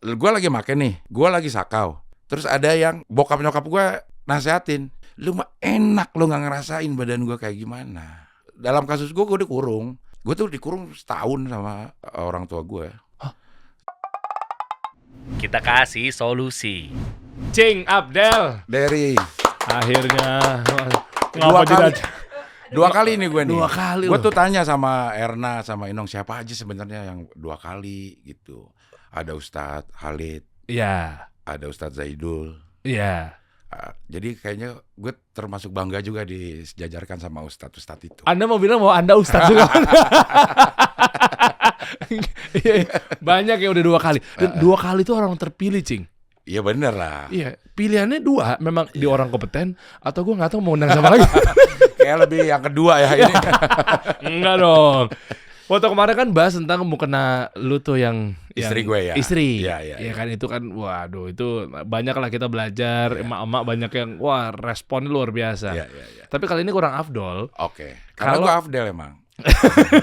gue lagi make nih, gue lagi sakau. Terus ada yang bokap nyokap gue nasehatin, lu mah enak lu nggak ngerasain badan gue kayak gimana. Dalam kasus gue dikurung. Gue tuh dikurung setahun sama orang tua gue. Kita kasih solusi. Cing Abdel. Dari Akhirnya. Dua kali nih gue nih. Dua kali Gue loh. tuh tanya sama Erna sama Inong siapa aja sebenarnya yang 2 kali gitu. Ada Ustadz Khalid, Iya. ada Ustadz Zaidul. Iya. Jadi kayaknya gue termasuk bangga juga disejajarkan sama Ustadz itu. Anda mau bilang bahwa Anda Ustadz juga? Iya, banyak yang udah 2 kali. Dan 2 kali itu orang terpilih, Cing. Iya bener lah. Iya, pilihannya 2. Memang di orang kompeten atau gue nggak tahu mau undang siapa lagi. Kayak lebih yang kedua ya ini. Enggak dong. Waktu kemarin kan bahas tentang mukena lu tuh yang Istri gue ya. Istri. Iya. Ya kan itu kan waduh itu banyak lah kita belajar, emak-emak banyak yang wah responnya luar biasa. Iya. Tapi kali ini kurang afdol. Oke. Karena gue Afdel emang.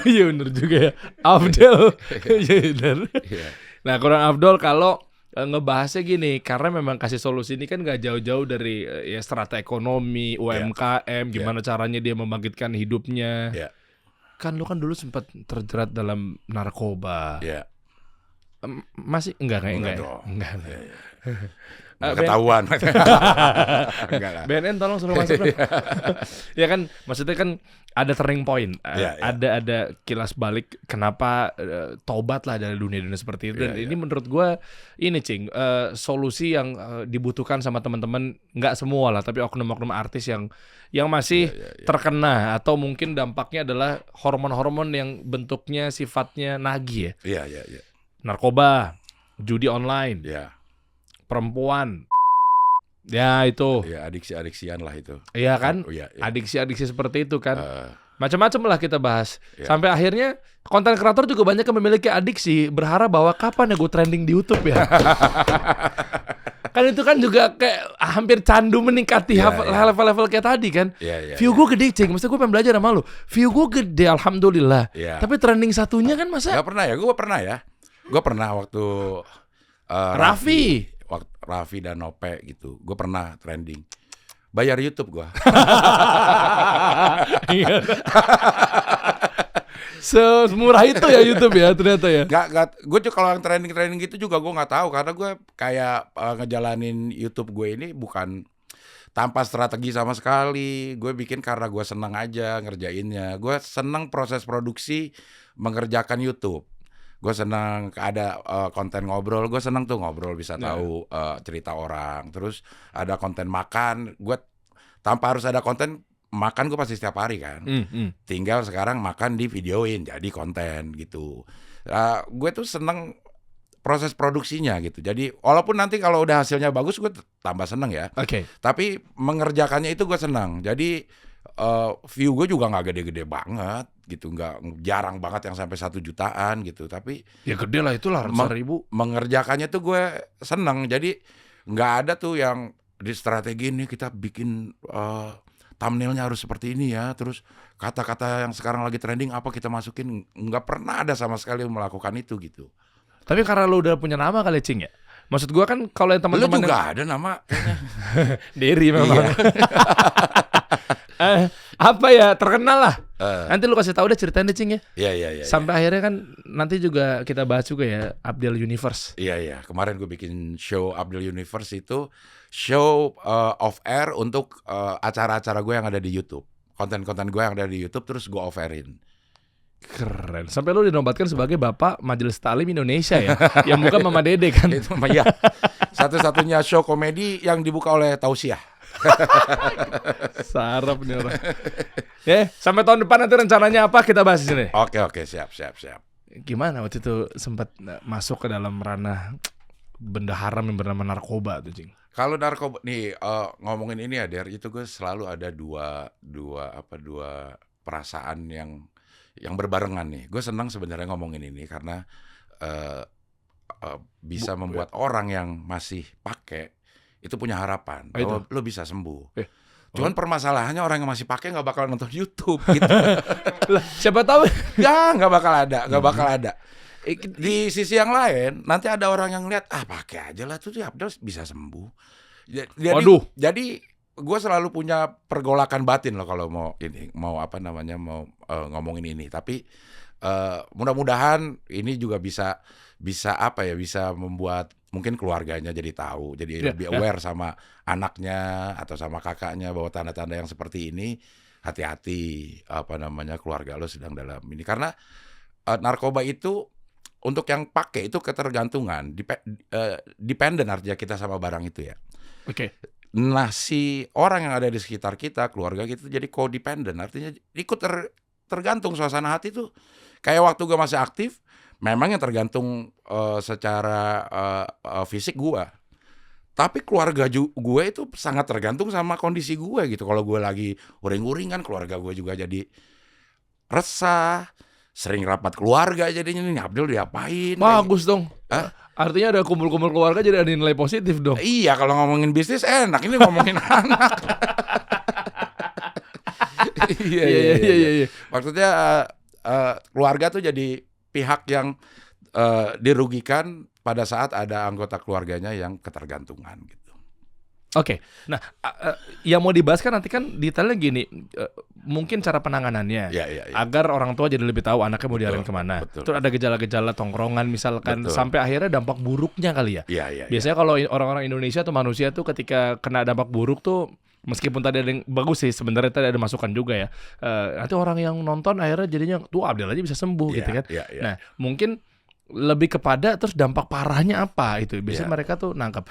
Iya bener juga ya. Afdol. Iya bener. Iya. Nah kurang afdol kalau ngebahasnya gini, karena memang kasih solusi ini kan gak jauh-jauh dari ya strata ekonomi, UMKM, gimana caranya dia membangkitkan hidupnya. Iya. Kan lu kan dulu sempat terjerat dalam narkoba. Iya. Masih enggak dong. Enggak. Ketahuan. Enggak lah. BNN tolong suruh masuk dong. Ya kan maksudnya kan ada turning point, Iya. ada kilas balik kenapa tobat lah dari dunia-dunia seperti itu. Dan ini menurut gue ini Cing, solusi yang dibutuhkan sama teman-teman, nggak semua lah, tapi oknum-oknum artis yang masih terkena atau mungkin dampaknya adalah hormon-hormon yang bentuknya sifatnya nagih ya. Iya. Narkoba, judi online, Iya. perempuan. Ya itu. Ya adiksi-adiksian lah itu. Iya kan? Oh, iya. Adiksi-adiksi seperti itu kan. Macam-macam lah kita bahas. Sampai akhirnya konten kreator juga banyak yang memiliki adiksi, berharap bahwa kapan ya gue trending di YouTube ya. Kan itu kan juga kayak hampir candu meningkati level-level kayak tadi kan. View gue gede, Cing. Maksudnya gue pengen belajar sama lu. View gue gede alhamdulillah. Tapi trending satunya kan masa Gak pernah ya? Gue pernah waktu Raffi. Waktu Raffi dan Nope gitu. Gue pernah trending. Bayar YouTube gue. Semurah itu ya YouTube ya ternyata ya. Gue tuh kalau yang trending gitu juga gue nggak tahu karena gue kayak ngejalanin YouTube gue ini bukan tanpa strategi sama sekali. Gue bikin karena gue seneng aja ngerjainnya. Gue seneng proses produksi mengerjakan YouTube. Gue senang ada konten ngobrol, gue senang tuh ngobrol bisa tahu cerita orang. Terus ada konten makan, gue tanpa harus ada konten makan gue pasti setiap hari kan. Tinggal sekarang makan di videoin jadi konten gitu. Gue tuh senang proses produksinya gitu. Jadi walaupun nanti kalau udah hasilnya bagus gue tambah senang ya. Oke. Tapi mengerjakannya itu gue senang. Jadi view gue juga nggak gede-gede banget gitu, nggak jarang banget yang sampai 1 jutaan gitu, tapi ya gede lah itulah ratusan ribu. Mengerjakannya tuh gue seneng, jadi nggak ada tuh yang di strategi ini kita bikin thumbnailnya harus seperti ini ya, terus kata-kata yang sekarang lagi trending apa kita masukin, nggak pernah ada sama sekali melakukan itu gitu. Tapi karena lu udah punya nama kali Cing ya. Maksud gue kan kalau yang teman-teman lu juga ada nama Derry memang. Apa ya terkenal lah. Nanti lu kasih tahu deh ceritain deh Cing ya. Iya. Sampai akhirnya kan nanti juga kita bahas juga ya Abdel Universe. Iya. Kemarin gue bikin show Abdel Universe itu show off air untuk acara-acara gue yang ada di YouTube. Konten-konten gue yang ada di YouTube terus gue off airin. Keren. Sampai lu dinobatkan sebagai Bapak Majelis Taklim Indonesia ya. Yang bukan Mama Dede kan. Itu ya. Satu-satunya show komedi yang dibuka oleh Tausiah. Sarap nih orang. Sampai tahun depan nanti rencananya apa kita bahas di sini. Oke, siap. Gimana waktu itu sempat masuk ke dalam ranah benda haram yang bernama narkoba tuh, Cing? Kalau narkoba nih ngomongin ini ya, Der, itu gue selalu ada dua perasaan yang berbarengan nih. Gue senang sebenarnya ngomongin ini karena bisa membuat orang yang masih pakai itu punya harapan bahwa lo bisa sembuh. Cuman permasalahannya orang yang masih pakai nggak bakal nonton YouTube gitu. Siapa tahu ya nggak bakal ada. Di sisi yang lain, nanti ada orang yang lihat, pakai aja lah tuh Abdel bisa sembuh. Waduh. Jadi gue selalu punya pergolakan batin loh kalau mau ngomongin ini. Tapi mudah-mudahan ini juga bisa membuat mungkin keluarganya jadi tahu, jadi lebih aware sama anaknya atau sama kakaknya bahwa tanda-tanda yang seperti ini hati-hati keluarga lo sedang dalam ini, karena narkoba itu untuk yang pakai itu ketergantungan, dependen artinya kita sama barang itu ya. Oke. Nah, si orang yang ada di sekitar kita, keluarga kita jadi codependent, artinya ikut tergantung. Suasana hati tuh kayak waktu gue masih aktif, memang yang tergantung secara fisik gue. Tapi keluarga gue itu sangat tergantung sama kondisi gue gitu. Kalau gue lagi uring-uringan, keluarga gue juga jadi resah. Sering rapat keluarga jadinya, nih Abdel diapain? Bagus dong. Artinya ada kumpul-kumpul keluarga, jadi ada nilai positif dong. Iya, kalau ngomongin bisnis enak, ini ngomongin anak. Iya. Maksudnya keluarga tuh jadi pihak yang dirugikan pada saat ada anggota keluarganya yang ketergantungan gitu. Oke. Nah, yang mau dibahas kan nanti kan detailnya gini, mungkin cara penanganannya, agar orang tua jadi lebih tahu anaknya mau diarahin kemana. Terus ada gejala-gejala tongkrongan misalkan, sampai akhirnya dampak buruknya kali ya. Biasanya kalau orang-orang Indonesia atau manusia tuh ketika kena dampak buruk tuh, meskipun tadi ada yang bagus sih, sebenarnya tadi ada masukan juga ya. Nanti orang yang nonton akhirnya jadinya tuh Abdel aja bisa sembuh gitu kan. Nah, mungkin lebih kepada terus dampak parahnya apa itu. Biasanya mereka tuh nangkap.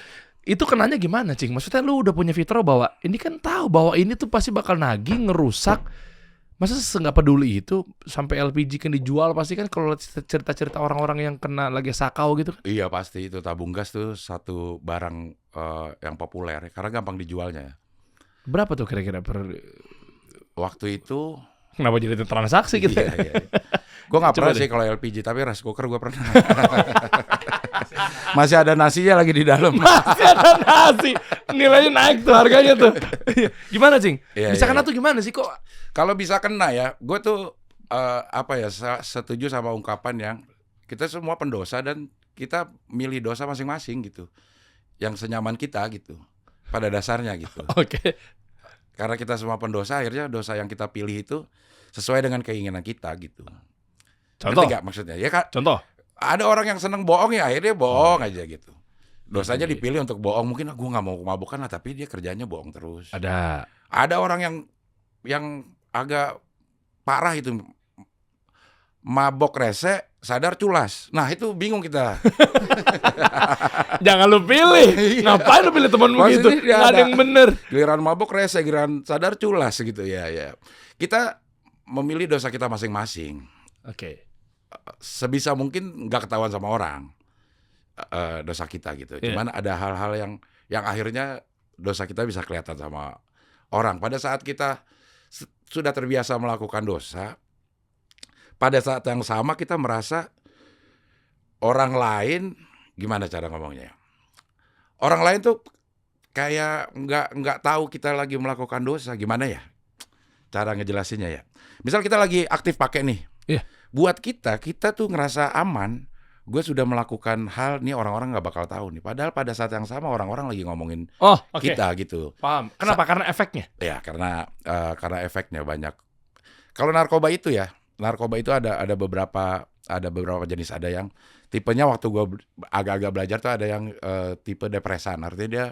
Itu kenanya gimana, Cing? Maksudnya lu udah punya fitrah bahwa ini kan tahu bahwa ini tuh pasti bakal nagih, ngerusak. Masa nggak peduli itu sampai LPG kan dijual, pasti kan kalau cerita-cerita orang-orang yang kena lagi sakau gitu kan? Iya pasti, itu tabung gas tuh satu barang yang populer karena gampang dijualnya. Berapa tuh kira-kira per waktu itu? Kenapa jadi transaksi gitu? Iya. Gue nggak pernah sih kalau LPG, tapi rice cooker gue pernah. Masih ada nasinya lagi di dalam. Masih ada nasi, nilainya naik tuh harganya tuh. Gimana, Cing? Bisa kena tuh gimana sih kok? Kalau bisa kena ya, gue tuh setuju sama ungkapan yang kita semua pendosa dan kita milih dosa masing-masing gitu, yang senyaman kita gitu, pada dasarnya gitu. Oke. Karena kita semua pendosa, akhirnya dosa yang kita pilih itu sesuai dengan keinginan kita gitu. Contoh? Ngerti gak maksudnya? Ya Kak. Contoh? Ada orang yang seneng bohong ya, akhirnya bohong aja gitu. Dosanya dipilih untuk bohong. Mungkin gue nggak mau kemabukan lah, tapi dia kerjanya bohong terus. Ada orang yang agak parah itu, mabok rese, sadar culas. Nah itu bingung kita. Jangan lu pilih. Ngapain lu pilih temen begitu? Nggak ada yang bener. Giliran mabok rese, giliran sadar culas gitu ya. Kita memilih dosa kita masing-masing. Oke. Sebisa mungkin nggak ketahuan sama orang dosa kita gitu. Cuman ada hal-hal yang akhirnya dosa kita bisa kelihatan sama orang. Pada saat kita sudah terbiasa melakukan dosa, pada saat yang sama kita merasa orang lain, gimana cara ngomongnya? Orang lain tuh kayak nggak tahu kita lagi melakukan dosa. Gimana ya cara ngejelasinnya ya? Misal kita lagi aktif pakai nih. Buat kita tuh ngerasa aman. Gue sudah melakukan hal nih, orang-orang nggak bakal tahu nih. Padahal pada saat yang sama orang-orang lagi ngomongin kita gitu. Paham. Kenapa? Karena efeknya. Ya karena efeknya banyak. Kalau narkoba itu ada beberapa jenis. Ada yang tipenya waktu gue agak-agak belajar tuh ada yang tipe depresan. Artinya dia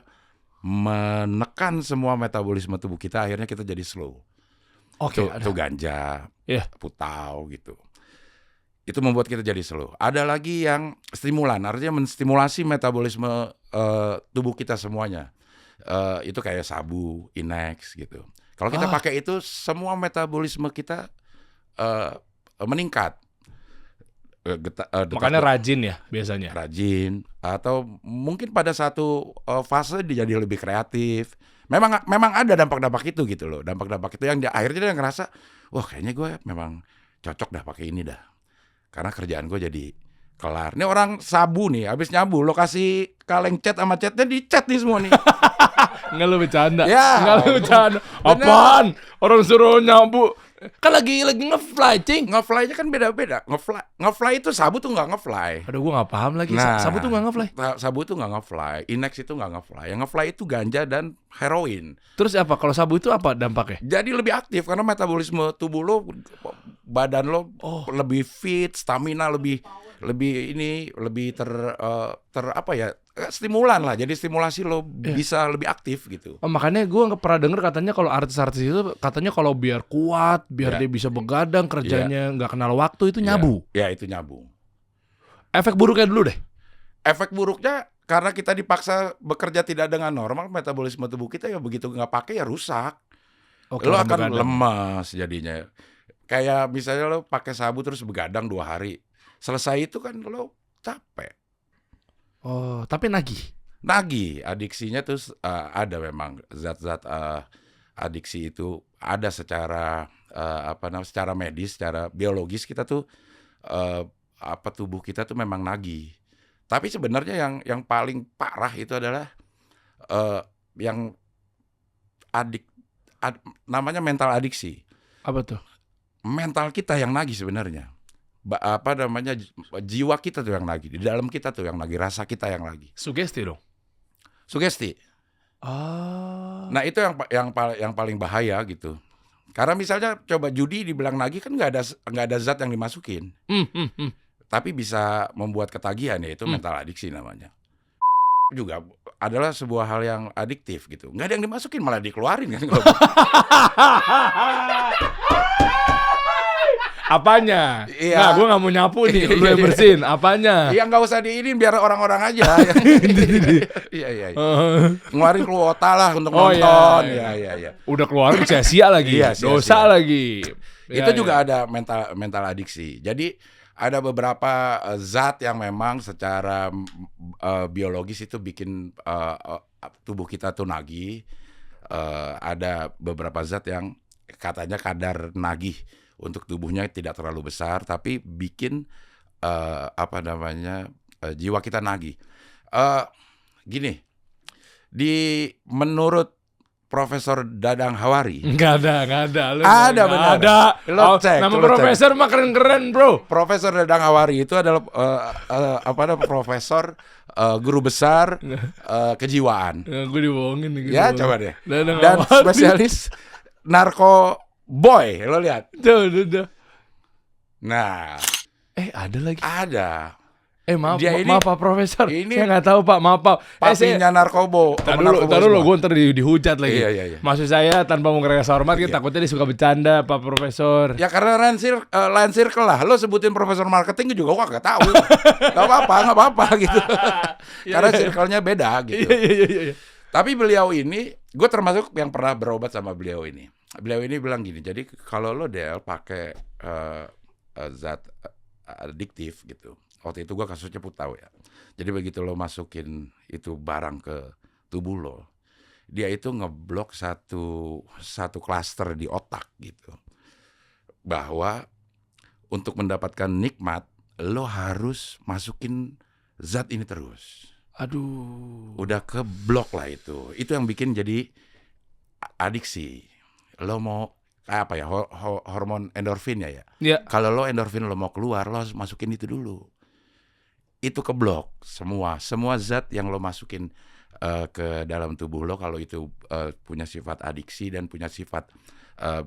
menekan semua metabolisme tubuh kita, akhirnya kita jadi slow. Itu ganja, putau gitu. Itu membuat kita jadi slow. Ada lagi yang stimulan, artinya menstimulasi metabolisme tubuh kita semuanya. Itu kayak sabu, Inex gitu. Kalau kita pakai itu, semua metabolisme kita meningkat. Makanya rajin ya biasanya. Rajin, atau mungkin pada satu fase dia jadi lebih kreatif. Memang ada dampak-dampak itu gitu loh. Dampak-dampak itu yang akhirnya dia ngerasa, wah kayaknya gue memang cocok dah pakai ini dah. Karena kerjaan gue jadi kelar. Ini orang sabu nih, habis nyabu, lo kasih kaleng cat sama catnya dicat nih semua nih. Nggak, lu bercanda. Ya, nggak, lu bercanda. Apaan? Orang suruh nyabu Kan lagi nge-fly, cing. Nge-fly-nya kan beda-beda. Nge-fly itu sabu tuh nggak nge-fly. Aduh, gue nggak paham lagi. Nah, Sabu tuh nggak nge-fly. Sabu tuh nggak nge-fly. Inex itu nggak nge-fly. Yang nge-fly itu ganja dan heroin. Terus apa? Kalau sabu itu apa dampaknya? Jadi lebih aktif karena metabolisme tubuh lo, badan lo lebih fit, stamina lebih apa ya? Stimulan lah. Jadi stimulasi lo bisa lebih aktif gitu. Oh, makanya gue nggak pernah denger katanya kalau artis-artis itu katanya kalau biar kuat, biar dia bisa begadang kerjanya nggak kenal waktu itu nyabu. Ya itu nyabu. Efek buruknya dulu deh. Efek buruknya karena kita dipaksa bekerja tidak dengan normal, metabolisme tubuh kita ya begitu nggak pakai ya rusak. Lo akan lemas jadinya. Kayak misalnya lo pakai sabu terus begadang 2 hari. Selesai itu kan lo capek. Oh, tapi nagih. Adiksinya tuh ada memang zat-zat adiksi itu ada secara secara medis, secara biologis kita tuh tubuh kita tuh memang nagih. Tapi sebenarnya yang paling parah itu adalah yang namanya mental adiksi. Apa tuh? Mental kita yang nagih sebenarnya. Jiwa kita tuh yang nagih, di dalam kita tuh yang nagih, rasa kita yang nagih. Sugesti dong. Sugesti. Nah itu yang paling bahaya gitu. Karena misalnya coba judi dibilang nagih kan nggak ada zat yang dimasukin. Tapi bisa membuat ketagihan, yaitu mental adiksi namanya. Juga adalah sebuah hal yang adiktif gitu. Nggak ada yang dimasukin malah dikeluarin kan. Apanya? Iya. Nah, gue gak mau nyapu nih, lu yang bersihin. Apanya? Iya, nggak usah diinin biar orang-orang aja. Iya. Ngeluarin kuota lah untuk nonton. Iya. Udah keluar sia-sia lagi. Iya, sia-sia. Dosa lagi. Itu juga ada mental adiksi. Jadi ada beberapa zat yang memang secara biologis itu bikin tubuh kita tuh nagih. Ada beberapa zat yang katanya kadar nagih untuk tubuhnya tidak terlalu besar, tapi bikin jiwa kita nagih. Gini, menurut Profesor Dadang Hawari, nggak ada. Ada benar. Lo cek. Nama profesor mah keren, bro. Profesor Dadang Hawari itu adalah profesor guru besar kejiwaan. Gue dibohongin. Ya coba deh. Dan spesialis narko. Boy, lo lihat. Tuh. Nah, ada lagi. Ada. Maaf Pak Profesor. Saya nggak tahu Pak, maaf Pak. Papinya narkobo. Taruh lo, gue ntar dihujat lagi. Iya. Maksud saya tanpa mengerasa hormat, kita takutnya dia suka bercanda Pak Profesor. Ya karena Line Circle lah. Lo sebutin profesor marketing juga gue nggak tahu. Gak apa-apa gitu. Karena circle-nya beda gitu. Iya. Tapi beliau ini, gue termasuk yang pernah berobat sama beliau ini. Beliau ini bilang gini, jadi kalau lo Del pakai zat adiktif gitu. Waktu itu gue kasusnya tahu ya. Jadi begitu lo masukin itu barang ke tubuh lo, dia itu ngeblok satu klaster di otak gitu. Bahwa untuk mendapatkan nikmat, lo harus masukin zat ini terus. Aduh. Udah keblok lah itu. Itu yang bikin jadi adiksi. Lo mau hormon endorfin ya. Yeah. Kalau lo endorfin lo mau keluar, lo harus masukin itu dulu. Itu keblok semua zat yang lo masukin ke dalam tubuh lo, kalau itu punya sifat adiksi dan punya sifat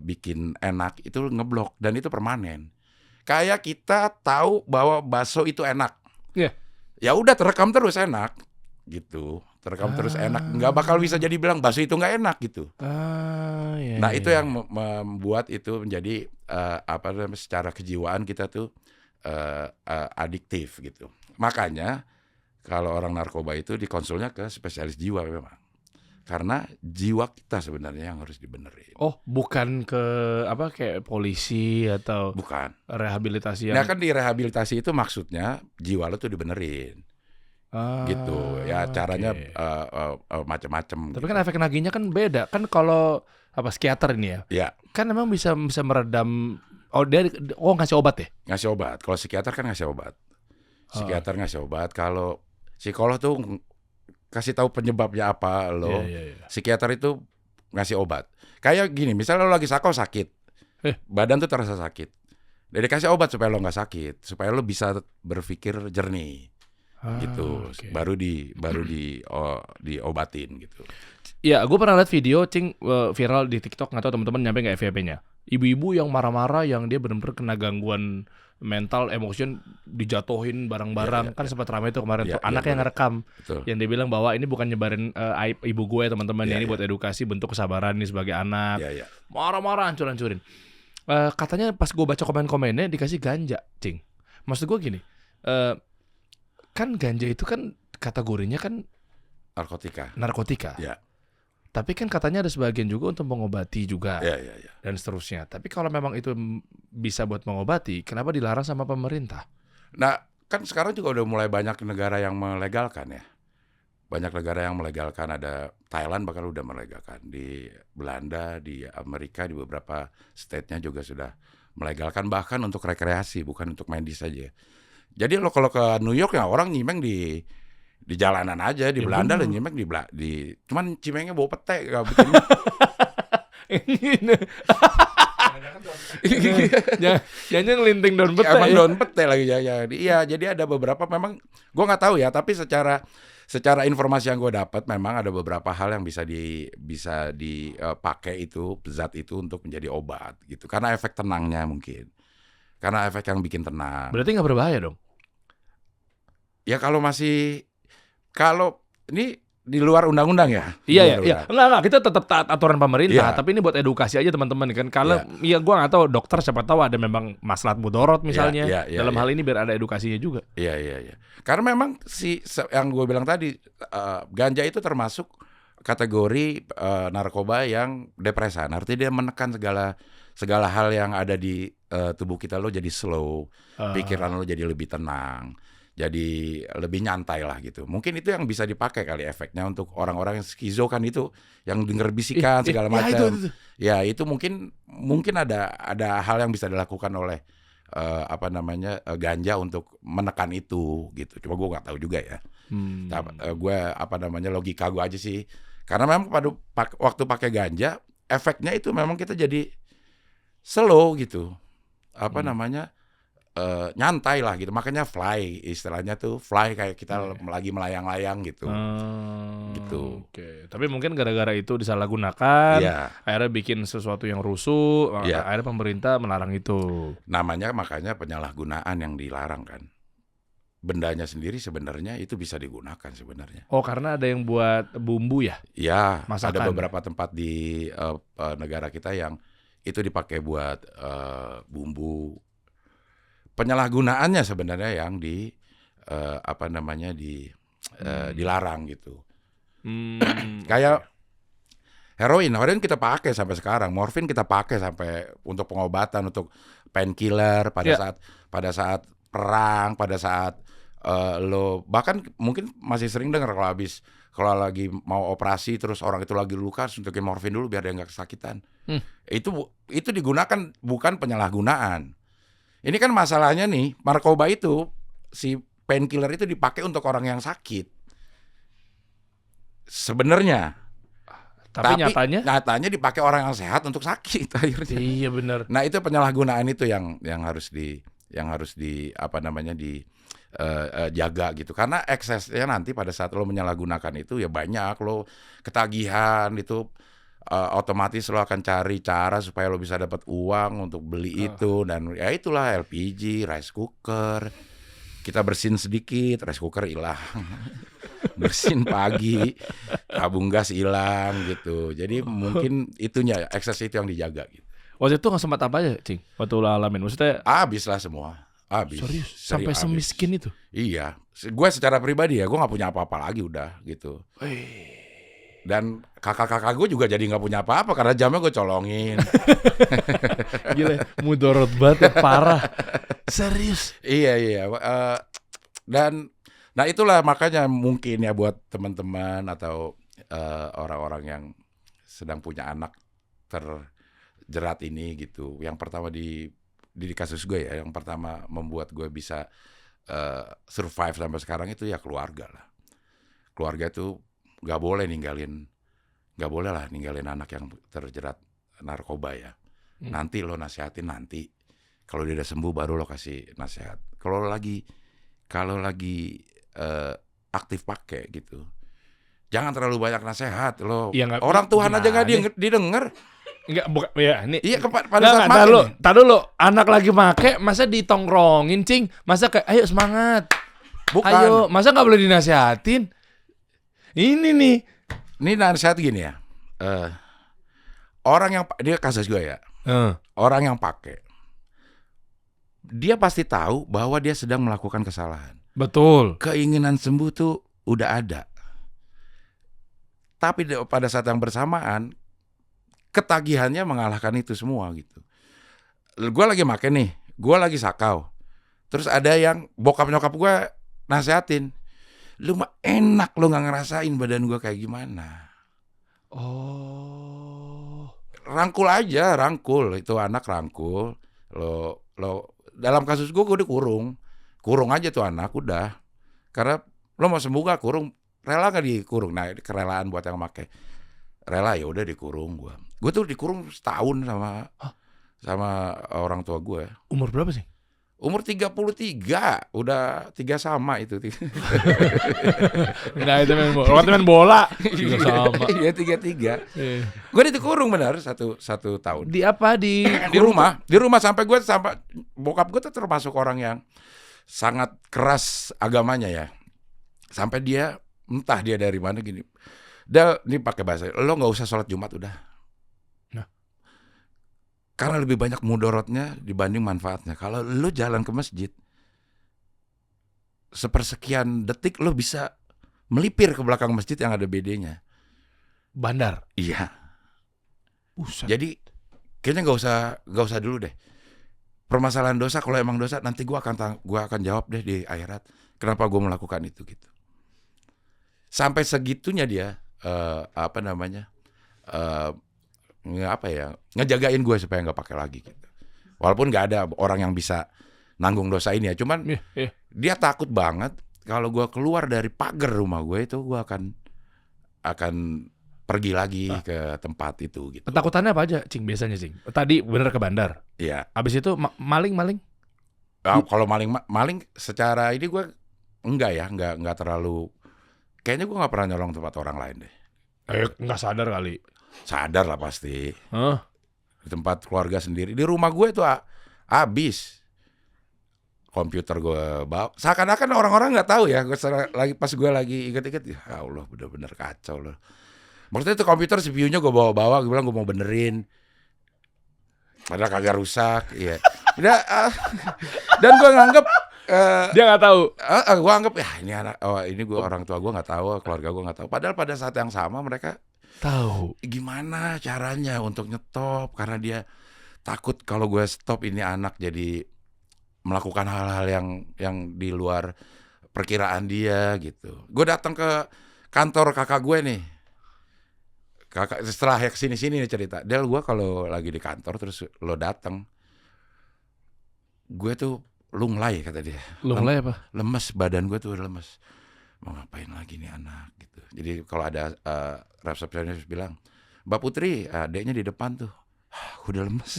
bikin enak, itu ngeblok dan itu permanen. Kayak kita tahu bahwa bakso itu enak. Yeah. Ya udah terekam terus enak gitu. Terekam terus enak, nggak bakal bisa jadi bilang bakso itu nggak enak gitu. Iya, nah itu yang membuat itu menjadi secara kejiwaan kita tuh adiktif gitu. Makanya kalau orang narkoba itu dikonsulnya ke spesialis jiwa memang, karena jiwa kita sebenarnya yang harus dibenerin. Oh, bukan ke kayak polisi atau bukan rehabilitasi? Nah kan di rehabilitasi itu maksudnya jiwa lo tuh dibenerin. Gitu ya, caranya macam-macam. Tapi gitu. kan efek nagihnya kan beda kan. Kalau psikiater ini ya kan emang bisa meredam. Dia ngasih obat ya? Ngasih obat. Kalau psikiater kan ngasih obat. Psikiater ngasih obat. Kalau psikolog tuh kasih tahu penyebabnya apa lo. Yeah. Psikiater itu ngasih obat. Kayak gini, misalnya lo lagi sakit, Badan tuh terasa sakit. Dan dikasih obat supaya lo nggak sakit, supaya lo bisa berpikir jernih. Gitu. Okay. Baru diobatin gitu. Ya, gue pernah lihat video viral di TikTok, nggak tahu teman-teman nyampe nggak FYP-nya. Ibu-ibu yang marah-marah, yang dia benar-benar kena gangguan mental, emotion, dijatuhin barang-barang. Kan sempat ramai tuh kemarin tuh anak yang ngerekam, yang dia bilang bahwa ini bukan nyebarin aib ibu gue teman-teman, ini buat edukasi, bentuk kesabaran nih sebagai anak. Marah-marah, hancur-hancurin. Katanya pas gue baca komen-komennya dikasih ganja, Cing. Maksud gue gini, kan ganja itu kan kategorinya kan narkotika. Ya. Tapi kan katanya ada sebagian juga untuk mengobati juga. Ya. Dan seterusnya. Tapi kalau memang itu bisa buat mengobati, kenapa dilarang sama pemerintah? Nah, kan sekarang juga udah mulai banyak negara yang melegalkan ya. Banyak negara yang melegalkan, ada Thailand bahkan udah melegalkan. Di Belanda, di Amerika, di beberapa state-nya juga sudah melegalkan, bahkan untuk rekreasi, bukan untuk medis saja. Jadi lo kalau ke New York ya orang nyimeng di jalanan aja, di Belanda lo nyimeng di cuman cimengnya bau pete gak bikin. Jangan ngelinting daun pete. Emang daun pete lagi ya. Iya, jadi ada beberapa memang gua nggak tahu ya, tapi secara informasi yang gue dapat memang ada beberapa hal yang bisa dipakai itu zat itu untuk menjadi obat gitu. Karena efek tenangnya mungkin. Karena efek yang bikin tenang. Berarti nggak berbahaya dong? Ya kalau ini di luar undang-undang ya. Iya. Enggak, kita tetap taat aturan pemerintah, tapi ini buat edukasi aja teman-teman kan. Kalau gua nggak tahu dokter, siapa tahu ada memang maslahat mudorot misalnya. Dalam hal ini biar ada edukasinya juga. Iya. Karena memang yang gue bilang tadi, ganja itu termasuk kategori narkoba yang depresan. Artinya dia menekan segala hal yang ada di tubuh kita, lo jadi slow, pikiran lo jadi lebih tenang, jadi lebih nyantai lah gitu. Mungkin itu yang bisa dipakai kali efeknya untuk orang-orang yang skizo kan, itu yang denger bisikan segala macam. Ya itu mungkin ada hal yang bisa dilakukan oleh ganja untuk menekan itu gitu. Cuma gue nggak tahu juga ya. Gue logika gue aja sih. Karena memang waktu pakai ganja efeknya itu memang kita jadi slow gitu. Nyantai lah gitu, makanya fly, istilahnya tuh fly, kayak kita lagi melayang-layang gitu. Gitu. Oke. Tapi mungkin gara-gara itu disalahgunakan, akhirnya bikin sesuatu yang rusuh, akhirnya pemerintah melarang itu. Makanya penyalahgunaan yang dilarang kan. Bendanya sendiri sebenarnya itu bisa digunakan sebenarnya. Oh, karena ada yang buat bumbu ya? Iya, masakan. Ada beberapa tempat di negara kita yang itu dipakai buat bumbu. Penyalahgunaannya sebenarnya yang dilarang gitu. Kayak heroin kita pakai sampai sekarang, morfin kita pakai sampai untuk pengobatan, untuk painkiller pada saat perang, pada saat lo bahkan mungkin masih sering dengar kalau lagi mau operasi terus orang itu lagi luka, suntikin morfin dulu biar dia nggak kesakitan. Itu digunakan, bukan penyalahgunaan. Ini kan masalahnya nih, narkoba itu, si painkiller itu dipakai untuk orang yang sakit. Sebenarnya. Tapi nyatanya dipakai orang yang sehat untuk sakit akhirnya. Iya benar. Nah, itu penyalahgunaan itu yang harus jaga gitu. Karena eksesnya nanti pada saat lo menyalahgunakan itu ya banyak, lo ketagihan itu. Otomatis lo akan cari cara supaya lo bisa dapat uang untuk beli itu, dan ya itulah LPG, rice cooker. Kita bersin sedikit, rice cooker hilang. Bersin pagi, tabung gas hilang gitu. Jadi mungkin itunya, ekses itu yang dijaga gitu. Waktu itu nggak sempat apa aja, Cing? Waktu lo alamin, maksudnya? Habis lah semua. Habis. Serius? Sampai semiskin itu? Iya. Gue secara pribadi ya, gue nggak punya apa-apa lagi udah gitu. Dan kakak-kakak gue juga jadi nggak punya apa-apa karena jamnya gue colongin. Gila, mudorot banget, parah. Serius? Iya. Dan nah itulah makanya mungkin ya buat teman-teman atau orang-orang yang sedang punya anak terjerat ini gitu. Yang pertama di kasus gue ya, yang pertama membuat gue bisa survive sampai sekarang itu ya keluarga lah. Keluarga itu nggak boleh ninggalin anak yang terjerat narkoba ya. Nanti lo nasihatin nanti. Kalau dia udah sembuh baru lo kasih nasihat. Kalau lagi aktif pakai gitu. Jangan terlalu banyak nasihat lo. Ya, Orang Tuhan aja nggak didengar. Enggak, bukan ya ini. Iya pada saat make nih. Tar dulu, anak lagi make masa ditongkrongin, Cing? Masa kayak ayo semangat. Bukan. Ayo, masa nggak boleh dinasihatin? Ini nih. Ini nasihat gini ya. Orang yang dia kasus gue ya. Orang yang pakai, dia pasti tahu bahwa dia sedang melakukan kesalahan. Betul. Keinginan sembuh tuh udah ada. Tapi pada saat yang bersamaan, ketagihannya mengalahkan itu semua gitu. Gue lagi make nih, gue lagi sakau. Terus ada yang bokap nyokap gue nasehatin, lu mah enak lu nggak ngerasain badan gue kayak gimana. Oh. Rangkul itu anak rangkul. Lo dalam kasus gue kurung aja tuh anak udah. Karena lo mau sembuh gak kurung, rela gak dikurung. Nah kerelaan buat yang make rela ya udah dikurung gue. Gue tuh dikurung setahun sama orang tua gue. Umur berapa sih? Umur 33, udah 3 sama itu. Nah itu main bola. Juga sama. Iya 33. Gue dikurung benar satu tahun. Di apa di rumah sampai bokap gue tuh termasuk orang yang sangat keras agamanya ya. Sampai dia entah dia dari mana gini. Ini pakai bahasa, lo nggak usah sholat Jumat udah. Karena lebih banyak mudorotnya dibanding manfaatnya. Kalau lo jalan ke masjid, sepersekian detik lo bisa melipir ke belakang masjid yang ada BD-nya. Bandar? Iya. Jadi kayaknya nggak usah dulu deh. Permasalahan dosa, kalau emang dosa nanti gua akan jawab deh di akhirat. Kenapa gua melakukan itu gitu. Sampai segitunya dia ngejagain gue supaya nggak pakai lagi gitu. Walaupun nggak ada orang yang bisa nanggung dosa ini ya, cuman dia takut banget kalau gue keluar dari pagar rumah gue itu gue akan pergi lagi ke tempat itu gitu. Ketakutannya apa aja, Cing, biasanya, Cing? Tadi bener ke bandar. Iya. Abis itu maling. Kalau maling secara ini gue nggak terlalu. Kayaknya gue nggak pernah nyolong tempat orang lain deh. Nggak sadar kali. Sadar lah pasti. Di tempat keluarga sendiri. Di rumah gue tuh habis. Komputer gue bawa. Seakan-akan orang-orang nggak tahu ya. Pas gue lagi inget-inget, ya Allah bener-bener kacau loh. Maksudnya itu komputer CPU-nya gue bawa-bawa. Gue bilang gue mau benerin. Padahal kagak rusak. Iya. Dan gue nganggep dia nggak tahu. Gue anggap ini gue orang tua gue nggak tahu, keluarga gue nggak tahu. Padahal pada saat yang sama mereka tahu gimana caranya untuk nyetop, karena dia takut kalau gue stop ini anak jadi melakukan hal-hal yang di luar perkiraan dia gitu. Gue datang ke kantor kakak gue nih. Kakak setelah ya kesini nih cerita. Del, gue kalau lagi di kantor terus lo datang, gue tuh lunglai kata dia. Lunglai apa? Lemes, badan gue tuh lemes. Mau ngapain lagi nih anak gitu. Jadi kalau ada resepsionis bilang, Mbak Putri, adeknya di depan tuh. Udah lemes.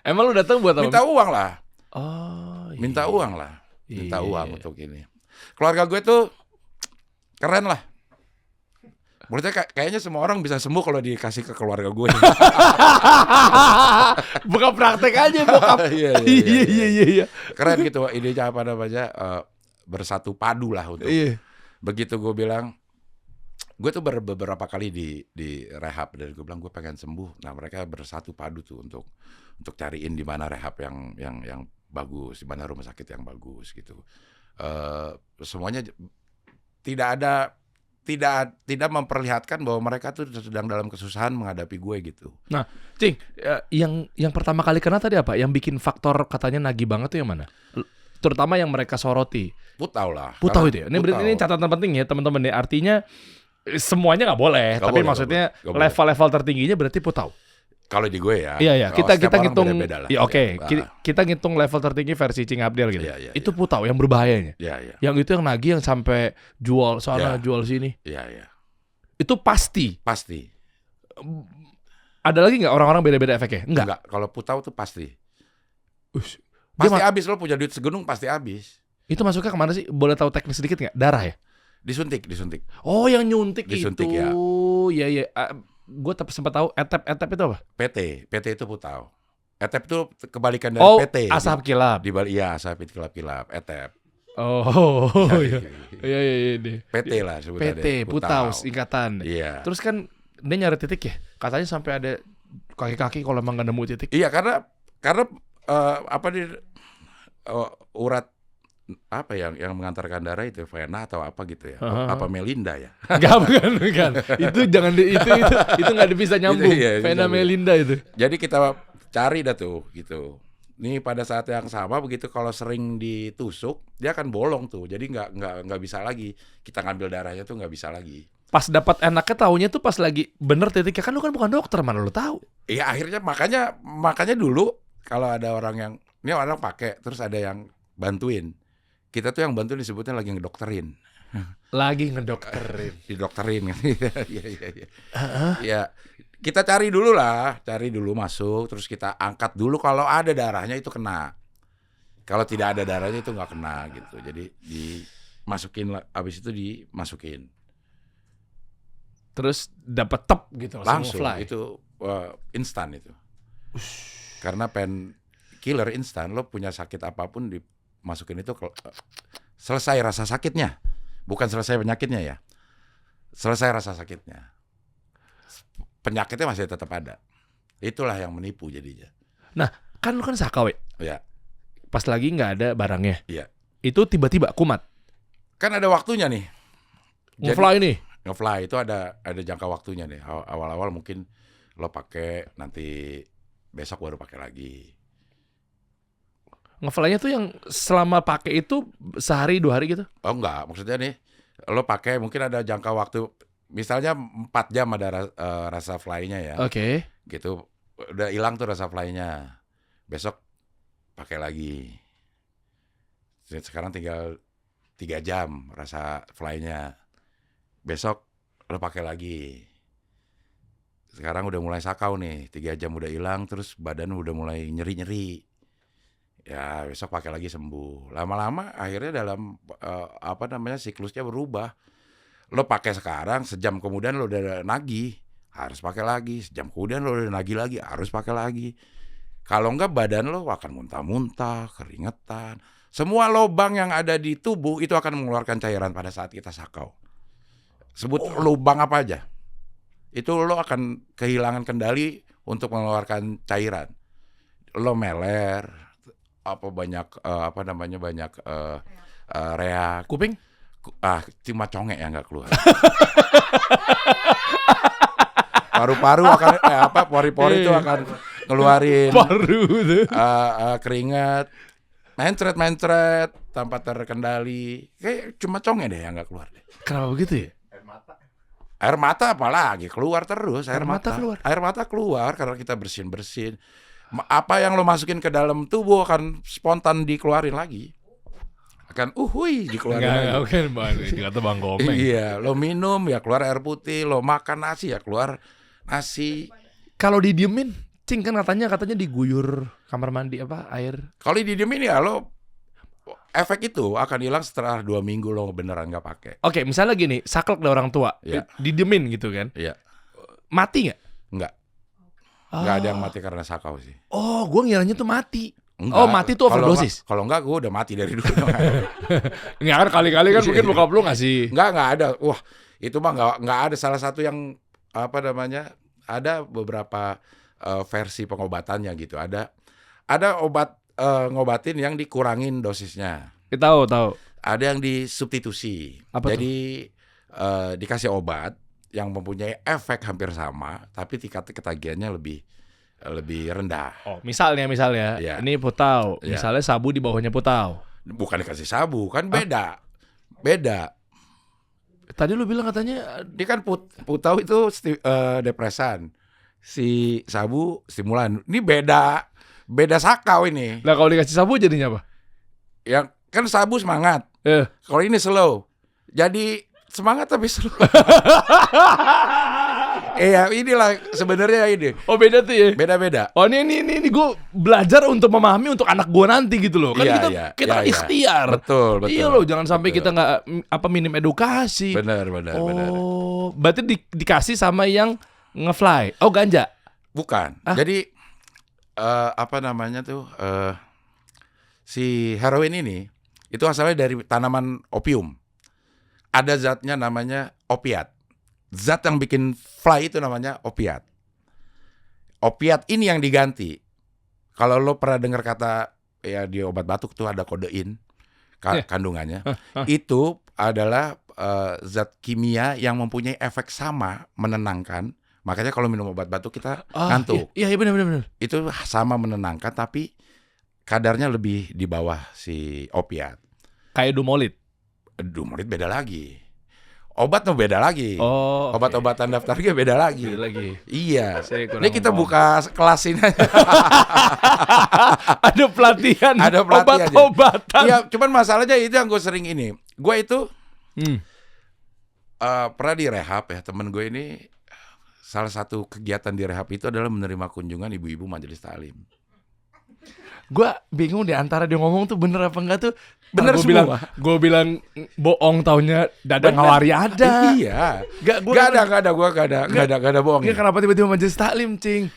Emang lu datang buat apa? Minta uang lah. Oh, iya. Minta uang lah. Minta uang untuk ini. Keluarga gue tuh keren lah. Menurutnya kayaknya semua orang bisa sembuh kalau dikasih ke keluarga gue. Bukan praktek aja bokap. Iya. Keren gitu idenya apa namanya, bersatu padu lah untuk. Begitu gue bilang, gue tuh beberapa kali di rehab dan gue bilang gue pengen sembuh. Nah mereka bersatu padu tuh untuk cariin di mana rehab yang bagus, di mana rumah sakit yang bagus gitu. Semuanya tidak memperlihatkan bahwa mereka tuh sedang dalam kesusahan menghadapi gue gitu. Nah, Cing, yang pertama kali kena tadi apa? Yang bikin faktor katanya nagih banget tuh yang mana? Terutama yang mereka soroti. Putau lah. Putau itu ya. Ini catatan penting ya teman-teman ya. Artinya semuanya nggak boleh, tapi maksudnya level-level tertingginya berarti putau. Kalau di gue ya. Iya. Kita ngitung. Ya, oke. Kita ngitung level tertinggi versi Cing Abdel gitu. Iya, itu putau yang berbahayanya. Iya. Yang itu yang nagih yang sampai jual sana, jual sini. Iya. Itu pasti. Pasti. Ada lagi nggak orang-orang beda-beda efeknya? Enggak. Kalau putau tuh pasti. Ush. Pasti habis, lo punya duit segunung pasti habis. Itu masuknya kemana sih? Boleh tahu teknis sedikit nggak? Darah ya? Disuntik. Oh, yang nyuntik Disuntik, itu. ya. Iya. Gue sempat tahu etep itu apa? PT itu putau. Etep itu kebalikan dari PT. Asap kilap. Iya, asap kilap. Etep. Oh, iya. Iya. PT lah sebutannya. PT, putau, singkatan. Iya. Terus kan dia nyari titik ya? Katanya sampai ada kaki-kaki kalau emang gak nemu titik. Iya, karena urat apa yang mengantarkan darah itu vena atau apa gitu ya? Apa Melinda ya? Bukan. Itu jangan itu nggak bisa nyambung. Vena Melinda itu. Jadi kita cari dah tuh gitu. Nih pada saat yang sama begitu kalau sering ditusuk dia akan bolong tuh. Jadi nggak bisa lagi kita ngambil darahnya tuh nggak bisa lagi. Pas dapat enaknya taunya tuh pas lagi bener titiknya, kan lu kan bukan dokter, mana lu tahu? Iya, akhirnya makanya dulu kalau ada orang yang ini orang pakai terus ada yang bantuin. Kita tuh yang bantuin disebutnya lagi ngedokterin. Lagi ngedokterin. Didokterin. Iya. Ya, kita cari dulu masuk, terus kita angkat dulu kalau ada darahnya itu kena. Kalau tidak ada darahnya itu nggak kena gitu. Jadi dimasukin, abis itu dimasukin. Terus dapat tep gitu langsung fly. Itu instan itu. Karena pen killer instan, lo punya sakit apapun dimasukin itu selesai rasa sakitnya. Bukan selesai penyakitnya ya. Selesai rasa sakitnya. Penyakitnya masih tetap ada. Itulah yang menipu jadinya. Nah, kan lu kan sakau ya? Ya. Pas lagi nggak ada barangnya. Iya. Itu tiba-tiba kumat. Kan ada waktunya nih. Nge-fly nih. Nge-fly itu ada jangka waktunya nih. Awal-awal mungkin lo pakai, nanti besok baru pakai lagi. Nge-fly-nya tuh yang selama pakai itu sehari 2 hari gitu? Oh enggak, maksudnya nih lo pakai mungkin ada jangka waktu, misalnya 4 jam ada rasa fly-nya ya. Oke. Gitu, udah hilang tuh rasa fly-nya. Besok pakai lagi. Sekarang tinggal 3 jam rasa fly-nya. Besok lo pakai lagi. Sekarang udah mulai sakau nih, 3 jam udah hilang, terus badan udah mulai nyeri-nyeri. Ya besok pakai lagi sembuh. Lama-lama akhirnya dalam siklusnya berubah. Lo pakai sekarang, sejam kemudian lo udah nagih, harus pakai lagi. Sejam kemudian lo udah nagih lagi, harus pakai lagi. Kalau enggak badan lo akan muntah-muntah, keringetan. Semua lubang yang ada di tubuh itu akan mengeluarkan cairan pada saat kita sakau. Sebut lubang apa aja. Itu lo akan kehilangan kendali untuk mengeluarkan cairan. Lo meler, banyak reak. Kuping? Cuma congek yang nggak keluar. Paru-paru akan pori-pori itu akan ngeluarin Paru tuh. keringat, mencret tanpa terkendali. Kayak cuma congek deh yang nggak keluar deh. Kenapa begitu ya? Air mata apalagi keluar terus. Air mata keluar. Air mata keluar karena kita bersin. Apa yang lo masukin ke dalam tubuh akan spontan dikeluarin lagi. Akan dikeluarin lagi. Oke, kata Bang Komeng. Iya, lo minum ya keluar air putih, lo makan nasi ya keluar nasi. Kalau didiemin, Cing, kan katanya diguyur kamar mandi air. Kalau didiemin ya lo efek itu akan hilang setelah 2 minggu lo beneran nggak pakai. Oke, misalnya gini, saklek dari orang tua, Iya. didiemin gitu kan. Iya. Mati nggak? Nggak ada yang mati karena sakau sih. Oh, gue ngiranya tuh mati. Enggak. Oh, mati tuh overdosis. Kalau enggak gue udah mati dari dulu. Nggak kan kali-kali kan mungkin bokap lu ngasih. Enggak ada. Wah, itu mah enggak ada. Salah satu yang ada beberapa versi pengobatannya gitu. Ada obat ngobatin yang dikurangin dosisnya. Tahu. Ada yang disubstitusi. Apa Jadi dikasih obat yang mempunyai efek hampir sama, tapi tingkat ketagihannya lebih rendah. Oh, misalnya Ya. ini putau, Ya. misalnya sabu di bawahnya putau. Bukan dikasih sabu, kan beda. Tadi lu bilang katanya Dia kan putau itu depresan. Si sabu stimulan. Ini beda sakau ini. lah kalau dikasih sabu jadinya apa? Yang kan sabu semangat. Kalau ini slow. Jadi semangat tapi slow. Iya, inilah sebenarnya ini. Oh beda tuh ya. Beda-beda. Oh ini gue belajar untuk memahami untuk anak gue nanti gitu loh. Kan Iya, kita iya. ikhtiar. Betul. Iya loh, jangan sampai kita nggak minim edukasi. Benar. Oh, berarti dikasih sama yang ngefly. Oh ganja. Bukan. Jadi apa namanya tuh si heroin ini itu asalnya dari tanaman opium. Ada zatnya namanya opiat. Zat yang bikin fly itu namanya opiat. Opiat ini yang diganti. Kalau lo pernah dengar kata ya di obat batuk tuh ada kodein kandungannya. Itu adalah zat kimia yang mempunyai efek sama menenangkan. Makanya kalau minum obat batuk kita ngantuk. Iya benar. Itu sama menenangkan tapi kadarnya lebih di bawah si opiat. Kayak Dumolit. Dumolit beda lagi. Obat tuh beda lagi. Oh, Obat-obatan daftarnya beda lagi. Beda lagi. Iya. Kurang Ini kita paham. buka kelas ini. Ada pelatihan. Ada pelatihan. Obat-obatan. Iya, cuman masalahnya itu yang gue sering ini. Gue itu pernah di rehab ya. Temen gue ini salah satu kegiatan di rehab itu adalah menerima kunjungan ibu-ibu majelis taklim. Gue bingung di antara dia ngomong tuh bener apa enggak tuh. Bener semua. Gue bilang bohong taunya Dadang Bener. Ngawari ada. Iya. Gak Ada bohong. Iya, kenapa tiba-tiba majelis taklim, Cing?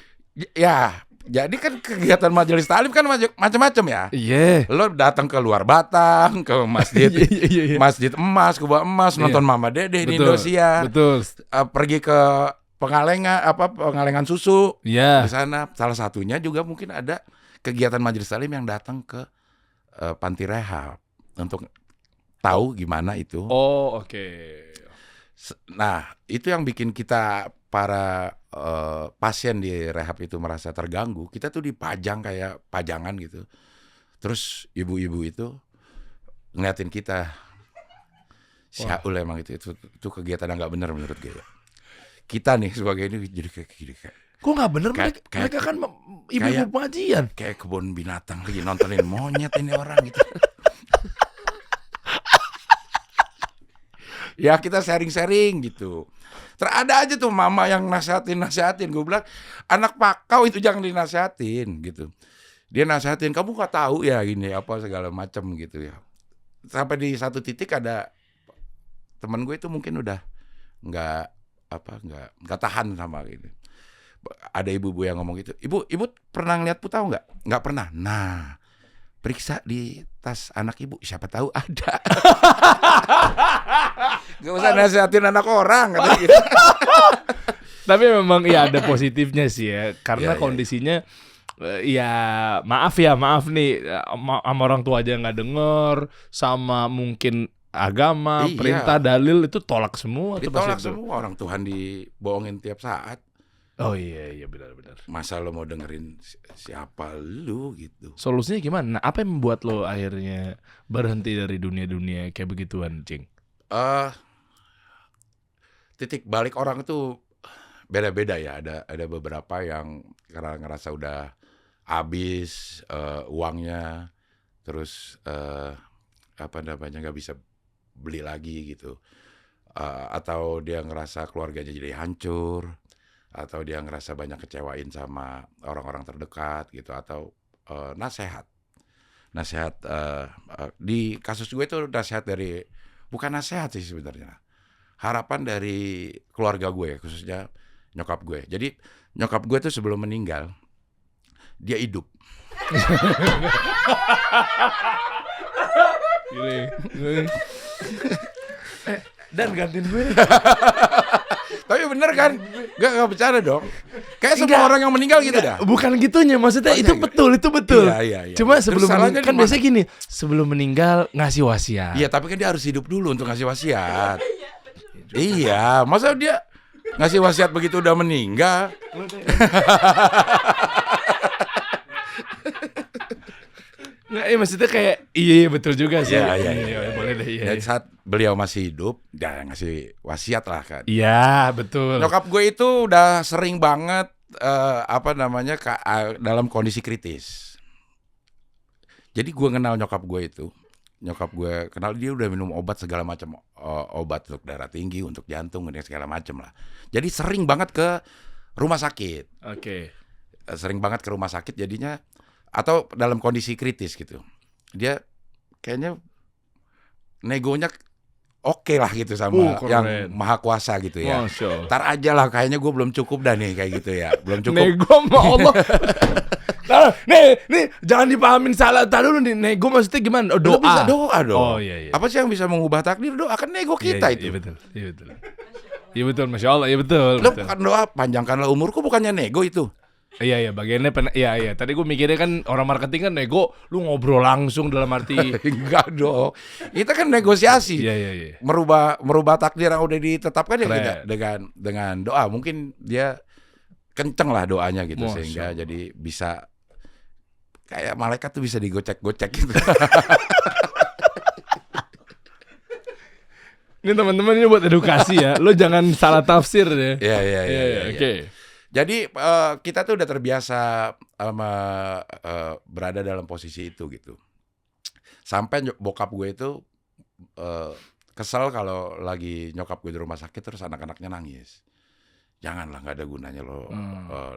Ya, jadi kan kegiatan majelis taklim kan macam-macam ya. Iya. Lo datang ke luar Batang, ke masjid, Iya. masjid emas, kubah emas, nonton Mama Dede di Indosiar, Betul. pergi ke pengalengan susu Iya. di sana. Salah satunya juga mungkin ada kegiatan majelis taklim yang datang ke panti rehab untuk tahu gimana itu. Oh, oke. Nah, itu yang bikin kita para pasien di rehab itu merasa terganggu. Kita tuh dipajang kayak pajangan gitu. Terus ibu-ibu itu ngeliatin kita. Syaul emang itu kegiatan yang nggak benar menurut gue. Kita nih sebagai ini jadi kayak gini kayak. Kok nggak bener? Mereka kan ibu-ibu pengajian. Kayak kebun binatang lagi nontonin monyet ini orang gitu. Ya kita sharing-sharing gitu. Terada aja tuh mama yang nasihatin. Gue bilang anak pakau itu jangan dinasihatin gitu. Dia nasihatin kamu gak tahu ya gini apa segala macam gitu ya. Sampai di satu titik ada teman gue itu mungkin udah nggak tahan sama gitu. Ada ibu-ibu yang ngomong gitu. Ibu pernah ngeliat Putau nggak? Nggak pernah. Nah, periksa di tas anak ibu, siapa tahu ada. Gak usah nasihatin anak orang kata gitu. Tapi memang ya ada positifnya sih ya, karena kondisinya ya maaf nih sama orang tua aja nggak denger, sama mungkin agama, perintah, dalil itu tolak semua. Ditolak semua, orang Tuhan dibohongin tiap saat. Oh iya benar. Masa lo mau dengerin siapa lu gitu. Solusinya gimana? Nah, apa yang membuat lo akhirnya berhenti dari dunia kayak begituan, Cing? Titik balik orang itu beda-beda ya. Ada beberapa yang karena ngerasa udah habis uangnya, terus nggak bisa beli lagi gitu, atau dia ngerasa keluarganya jadi hancur, atau dia ngerasa banyak kecewain sama orang-orang terdekat gitu, atau nasihat di kasus gue itu nasihat dari, bukan nasihat sih sebenarnya, harapan dari keluarga gue khususnya nyokap gue. Jadi nyokap gue tuh sebelum meninggal dia hidup. Dan gantiin gue. Tapi bener kan? Gak bercanda dong. Kayak semua orang yang meninggal gitu dah. Bukan gitunya, maksudnya itu betul. Iya. Cuma sebelum Terus meninggal, kan biasanya gini, sebelum meninggal ngasih wasiat. Iya, tapi kan dia harus hidup dulu untuk ngasih wasiat. Iya, masa dia ngasih wasiat begitu udah meninggal? Nggak, maksudnya kayak iya betul juga sih. Iya. Boleh deh. Iya. Dan saat beliau masih hidup, dia ngasih wasiat lah kan. Iya, betul. Nyokap gue itu udah sering banget dalam kondisi kritis. Jadi gue kenal nyokap gue itu nyokap gue kenal, dia udah minum obat segala macam, obat untuk darah tinggi, untuk jantung, dan segala macam lah. Jadi sering banget ke rumah sakit. Oke. Sering banget ke rumah sakit jadinya, atau dalam kondisi kritis gitu. Dia kayaknya negonya oke lah gitu sama keren. yang maha kuasa gitu ya. Masya Allah. Ntar aja lah, kayaknya gue belum cukup dah nih kayak gitu ya. Belum cukup. Nego sama Allah. Nah, nih jangan dipahamin salah. Tadi dulu nih, nego maksudnya gimana? Lu Doa. bisa doa dong. Oh iya. Apa sih yang bisa mengubah takdir? Doa, kan nego kita itu. Iya betul. Iya betul, Masya Allah, iya betul. Lu bukan doa, panjangkanlah umurku, bukannya nego itu. Iya bagiannya iya. Tadi gue mikirnya kan orang marketing kan nego, lu ngobrol langsung dalam arti. Enggak dong. Itu kan negosiasi. Iya. Merubah takdir yang udah ditetapkan ya Keren. kita dengan doa. Mungkin dia kenceng lah doanya gitu, Masya sehingga Allah. jadi bisa kayak malaikat tuh bisa digocek-gocek gitu. Ini teman-teman ini buat edukasi ya. Lo jangan salah tafsir ya. Iya. Oke. Jadi kita tuh udah terbiasa berada dalam posisi itu gitu. Sampai bokap gue itu kesel kalau lagi nyokap gue di rumah sakit terus anak-anaknya nangis. Janganlah, nggak ada gunanya lo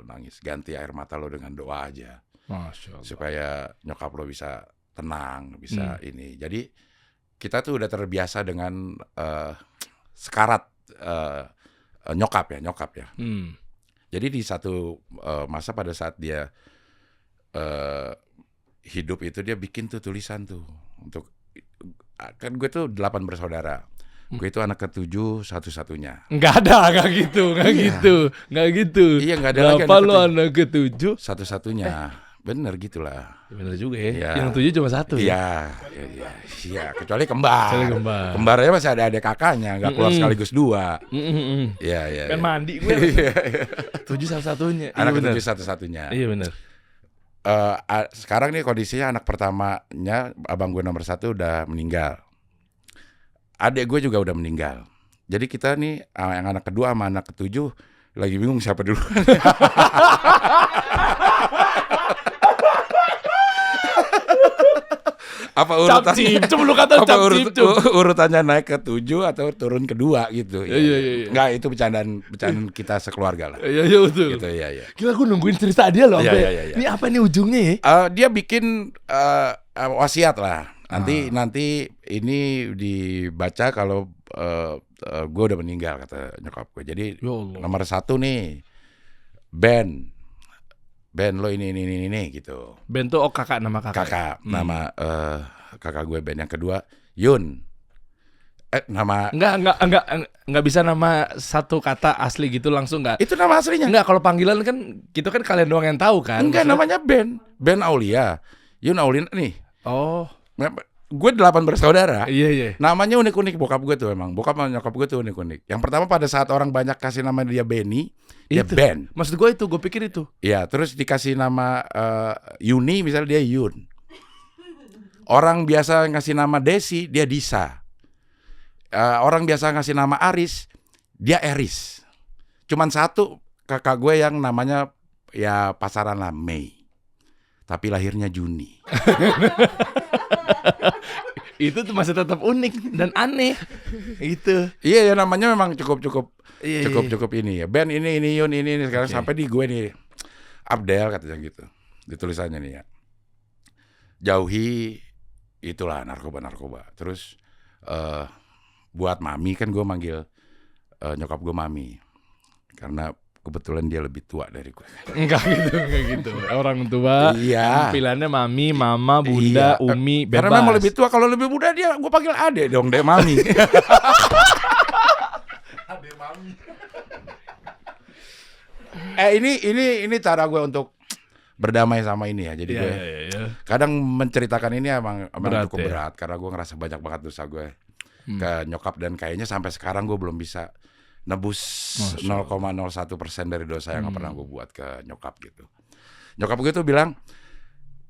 nangis. Ganti air mata lo dengan doa aja. Masya Allah. Supaya nyokap lo bisa tenang, bisa ini. Jadi kita tuh udah terbiasa dengan sekarat nyokap ya. Jadi di satu masa pada saat dia hidup itu, dia bikin tuh tulisan tuh untuk, kan gue tuh 8 bersaudara. Gue itu anak ke-7 satu-satunya. Nggak gitu. Iya, nggak ada lagi Kenapa anak lo anak ke-7? Satu-satunya. Bener gitulah. Bener juga ya. Iya. Yang 7 cuma 1 ya. Iya, kecuali kembar. Kembarnya masih ada adik kakaknya, nggak keluar sekaligus 2. Iya. Kan mandi gue. 7 satu-satunya. Anak Iya, ke-7 satu-satunya. Iya benar. Sekarang nih kondisinya anak pertamanya, abang gue nomor 1 udah meninggal. Adik gue juga udah meninggal. Jadi kita nih yang anak kedua sama anak ke-7 lagi bingung siapa dulu. Apa urutannya? Capcip, cuma lu kata capcip. Urutannya naik ke-7 atau turun ke-2 gitu. Iya. Enggak, itu bercandaan kita sekeluarga lah. Iya betul. Gitu ya. Gila, gue nungguin cerita dia loh. Iya. Ini apa nih ujungnya ya? Dia bikin wasiat lah. Nanti ini dibaca kalau gue udah meninggal, kata nyokap gue. Jadi nomor 1 nih, Ben lo ini gitu. Ben tuh kakak, nama kakak. Kakak, nama kakak gue. Ben yang kedua Yun. Nama Enggak bisa nama satu kata asli gitu langsung enggak. itu nama aslinya. Enggak, kalau panggilan kan gitu kan kalian doang yang tahu kan. Enggak, namanya Ben Aulia. Yun Aulia nih. Oh. Gue 8 bersaudara. Iya. Namanya unik-unik bokap gue tuh emang. Bokap sama nyokap gue tuh unik-unik. Yang pertama, pada saat orang banyak kasih nama dia Benny, dia Ben. Maksud gue gue pikir itu. Iya, terus dikasih nama Yuni misalnya, dia Yun. Orang biasa ngasih nama Desi, dia Disa. Orang biasa ngasih nama Aris, dia Eris. Cuman satu kakak gue yang namanya ya pasaran lah, Mei. Tapi lahirnya Juni. Itu tuh masih tetap unik dan aneh. Itu. Iya ya, namanya memang cukup Iya. ini ya. Ben ini Yun ini sekarang sampai di gue nih. Abdel katanya gitu. Di tulisannya nih ya. Jauhi itulah narkoba. Terus buat mami, kan gue manggil nyokap gue mami. Karena kebetulan dia lebih tua dari gue. Enggak gitu. Orang tua. Iya. Pilihannya mami, mama, bunda, Iya. umi, bebas. Karena memang lebih tua. Kalau lebih muda dia gue panggil ade dong, dek mami. Ade mami. Ini cara gue untuk berdamai sama ini ya. Jadi gue kadang menceritakan ini emang cukup berat karena gue ngerasa banyak banget dosa gue ke nyokap, dan kayaknya sampai sekarang gue belum bisa nebus 0,01% dari dosa yang pernah gue buat ke nyokap gitu. Nyokap gue tuh bilang,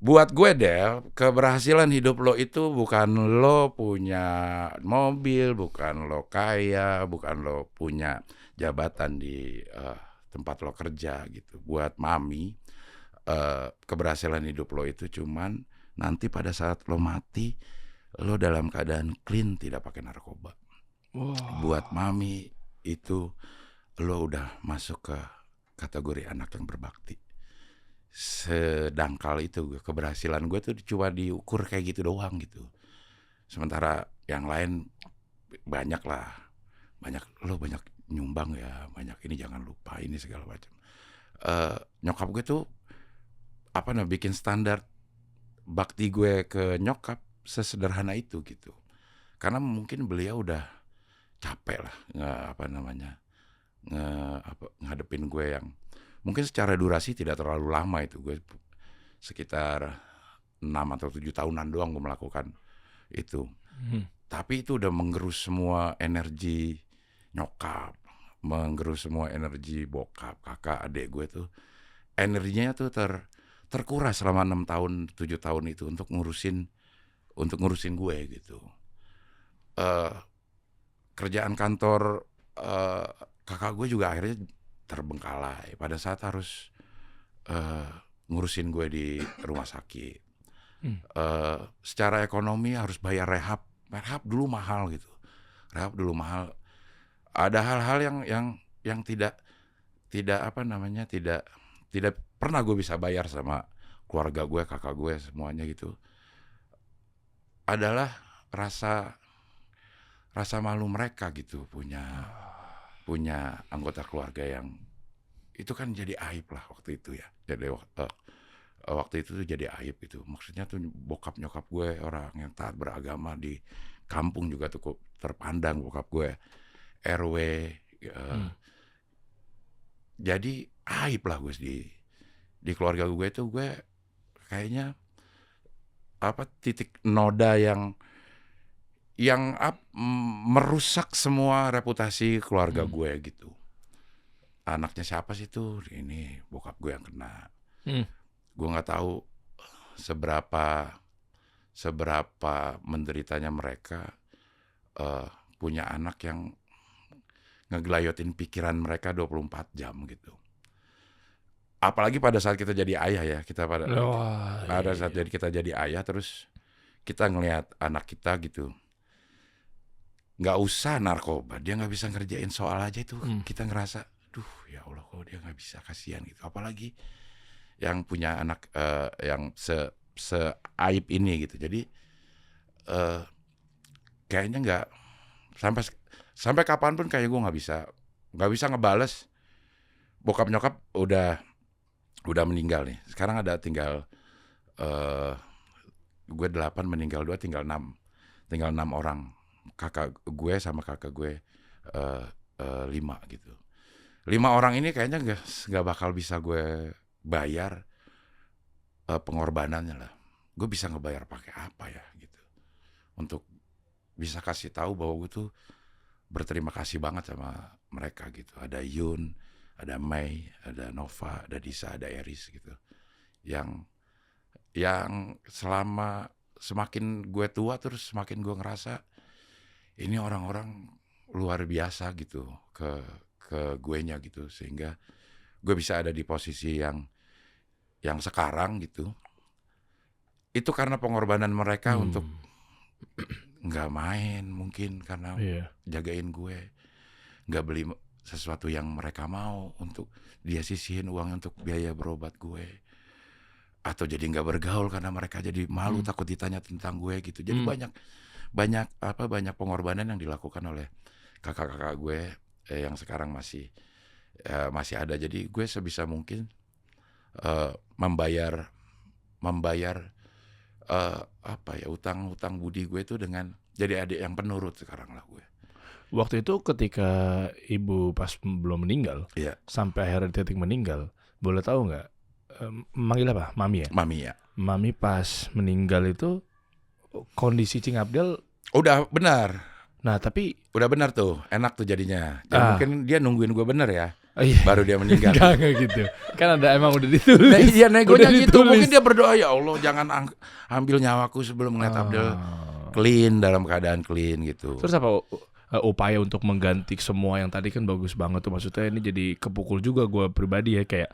buat gue Del, keberhasilan hidup lo itu bukan lo punya mobil, bukan lo kaya, bukan lo punya jabatan di tempat lo kerja gitu. Buat mami, keberhasilan hidup lo itu cuman nanti pada saat lo mati, lo dalam keadaan clean tidak pakai narkoba. Buat mami itu lo udah masuk ke kategori anak yang berbakti. Sedangkal itu keberhasilan gue tuh cuma diukur kayak gitu doang gitu. Sementara yang lain banyak lah, lo banyak nyumbang ya, banyak ini jangan lupa ini segala macam. Nyokap gue tuh bikin standar bakti gue ke nyokap sesederhana itu gitu. Karena mungkin beliau udah capek lah ngadepin gue yang mungkin secara durasi tidak terlalu lama itu. Gue sekitar 6 atau 7 tahunan doang gue melakukan itu. Tapi itu udah menggerus semua energi nyokap, menggerus semua energi bokap, kakak, adik gue tuh. Energinya tuh terkuras selama 6 tahun, 7 tahun itu untuk ngurusin gue gitu. Kerjaan kantor kakak gue juga akhirnya terbengkalai pada saat harus ngurusin gue di rumah sakit. Secara ekonomi harus bayar rehab dulu mahal gitu. Ada hal-hal yang tidak pernah gue bisa bayar sama keluarga gue, kakak gue semuanya gitu. Adalah rasa malu mereka gitu punya anggota keluarga yang itu kan jadi aib lah waktu itu ya. Jadi waktu itu tuh jadi aib itu. Maksudnya tuh bokap nyokap gue orang yang taat beragama di kampung juga tuh terpandang bokap gue RW. Jadi aib lah gue di keluarga gue itu gue kayaknya titik noda yang merusak semua reputasi keluarga gue gitu. Anaknya siapa sih tuh? Ini bokap gue yang kena. Gue nggak tahu seberapa menderitanya mereka punya anak yang ngegelayotin pikiran mereka 24 jam gitu. Apalagi pada saat kita jadi ayah ya, pada saat kita jadi ayah terus kita ngelihat anak kita gitu. Nggak usah narkoba, dia nggak bisa ngerjain soal aja itu. Kita ngerasa, duh ya Allah kok dia nggak bisa, kasihan gitu. Apalagi yang punya anak yang se-aib ini gitu. Jadi kayaknya nggak sampai kapanpun kayak gue nggak bisa ngebales. Bokap nyokap udah meninggal nih. Sekarang ada tinggal gue 8 meninggal 2, tinggal 6 orang. Kakak gue sama kakak gue 5 gitu. 5 orang ini kayaknya nggak bakal bisa gue bayar pengorbanannya lah. Gue bisa ngebayar pakai apa ya gitu. Untuk bisa kasih tahu bahwa gue tuh berterima kasih banget sama mereka gitu. Ada Yun, ada Mei, ada Nova, ada Disa, ada Eris gitu. Yang selama semakin gue tua terus semakin gue ngerasa ini orang-orang luar biasa gitu ke guenya gitu, sehingga gue bisa ada di posisi yang sekarang gitu. Itu karena pengorbanan mereka untuk nggak main mungkin karena jagain gue, nggak beli sesuatu yang mereka mau, untuk dia sisihin uang untuk biaya berobat gue, atau jadi nggak bergaul karena mereka jadi malu takut ditanya tentang gue gitu. Jadi banyak pengorbanan yang dilakukan oleh kakak-kakak gue yang sekarang masih ada. Jadi gue sebisa mungkin membayar utang budi gue itu dengan jadi adik yang penurut sekarang lah gue. Waktu itu ketika ibu pas belum meninggal, sampai akhirnya titik meninggal, boleh tahu nggak manggil apa? Mami ya? Mami ya. Mami pas meninggal itu kondisi Cing Abdel udah benar. Nah tapi udah benar tuh, enak tuh jadinya. Dan mungkin dia nungguin gue bener ya. Baru dia meninggal. Enggak gitu. Kan ada emang udah ditulis. Nah, iya negonya gitu. Mungkin dia berdoa, ya Allah jangan ambil nyawaku sebelum ngeliat Abdel clean, dalam keadaan clean gitu. Terus apa? upaya untuk mengganti semua yang tadi kan bagus banget tuh. Maksudnya ini jadi kepukul juga gue pribadi ya, kayak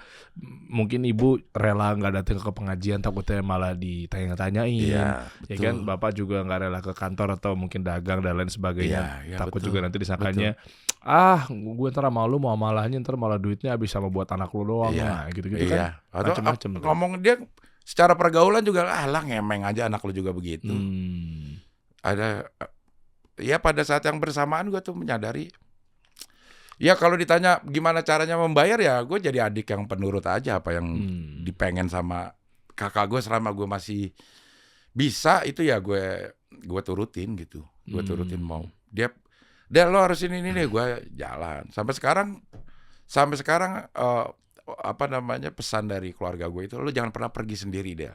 mungkin ibu rela nggak datang ke pengajian takutnya malah ditanya-tanyain, Iya, ya betul. kan, bapak juga nggak rela ke kantor atau mungkin dagang dan lain sebagainya, Iya, takut betul. juga nanti disangkanya gue ntar sama lu mau malahnya ntar malah duitnya habis sama buat anak lu doang, nah gitu-gitu kan Atau macem-macem tuh. ngomong dia secara pergaulan juga lah ngemeng aja anak lu juga begitu. Ada ya pada saat yang bersamaan gue tuh menyadari ya kalau ditanya gimana caranya membayar ya gue jadi adik yang penurut aja apa yang dipengen sama kakak gue selama gue masih bisa itu ya gue turutin gitu. Gue turutin mau dia lo harus ini nih gue jalan sampai sekarang apa namanya pesan dari keluarga gue itu, lo jangan pernah pergi sendiri deh.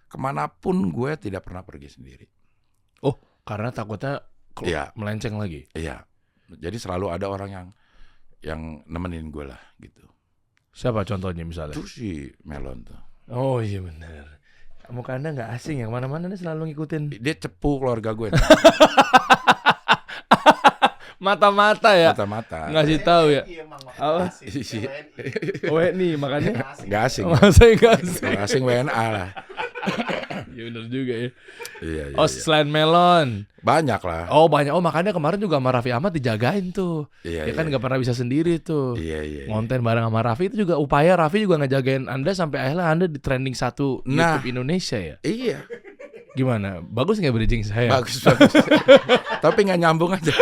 Kemanapun gue tidak pernah pergi sendiri. Oh, karena takutnya Iya. melenceng lagi. Iya. Jadi selalu ada orang yang nemenin gue lah gitu. Siapa contohnya misalnya? Itu si Melon tuh. Oh iya benar. Muka Anda nggak asing yang mana-mana nih selalu ngikutin. Dia cepu keluarga gue. Mata-mata ya. Mata-mata. Ngasih tahu ya. Apa? WNI makanya. Gak asing. Masa nggak asing. Gak asing WNA lah. Ya benar juga ya. Iya. Oh selain Melon. Banyak lah. Oh banyak. Oh makanya kemarin juga sama Raffi Ahmad dijagain tuh. Iya, Ya kan nggak pernah bisa sendiri tuh. Iya. Ngonten bareng sama Raffi itu juga upaya Raffi juga ngejagain Anda sampai akhirnya Anda di trending 1 Nah. YouTube Indonesia ya. Iya. Gimana? Bagus nggak bridging saya? Bagus. Tapi nggak nyambung aja.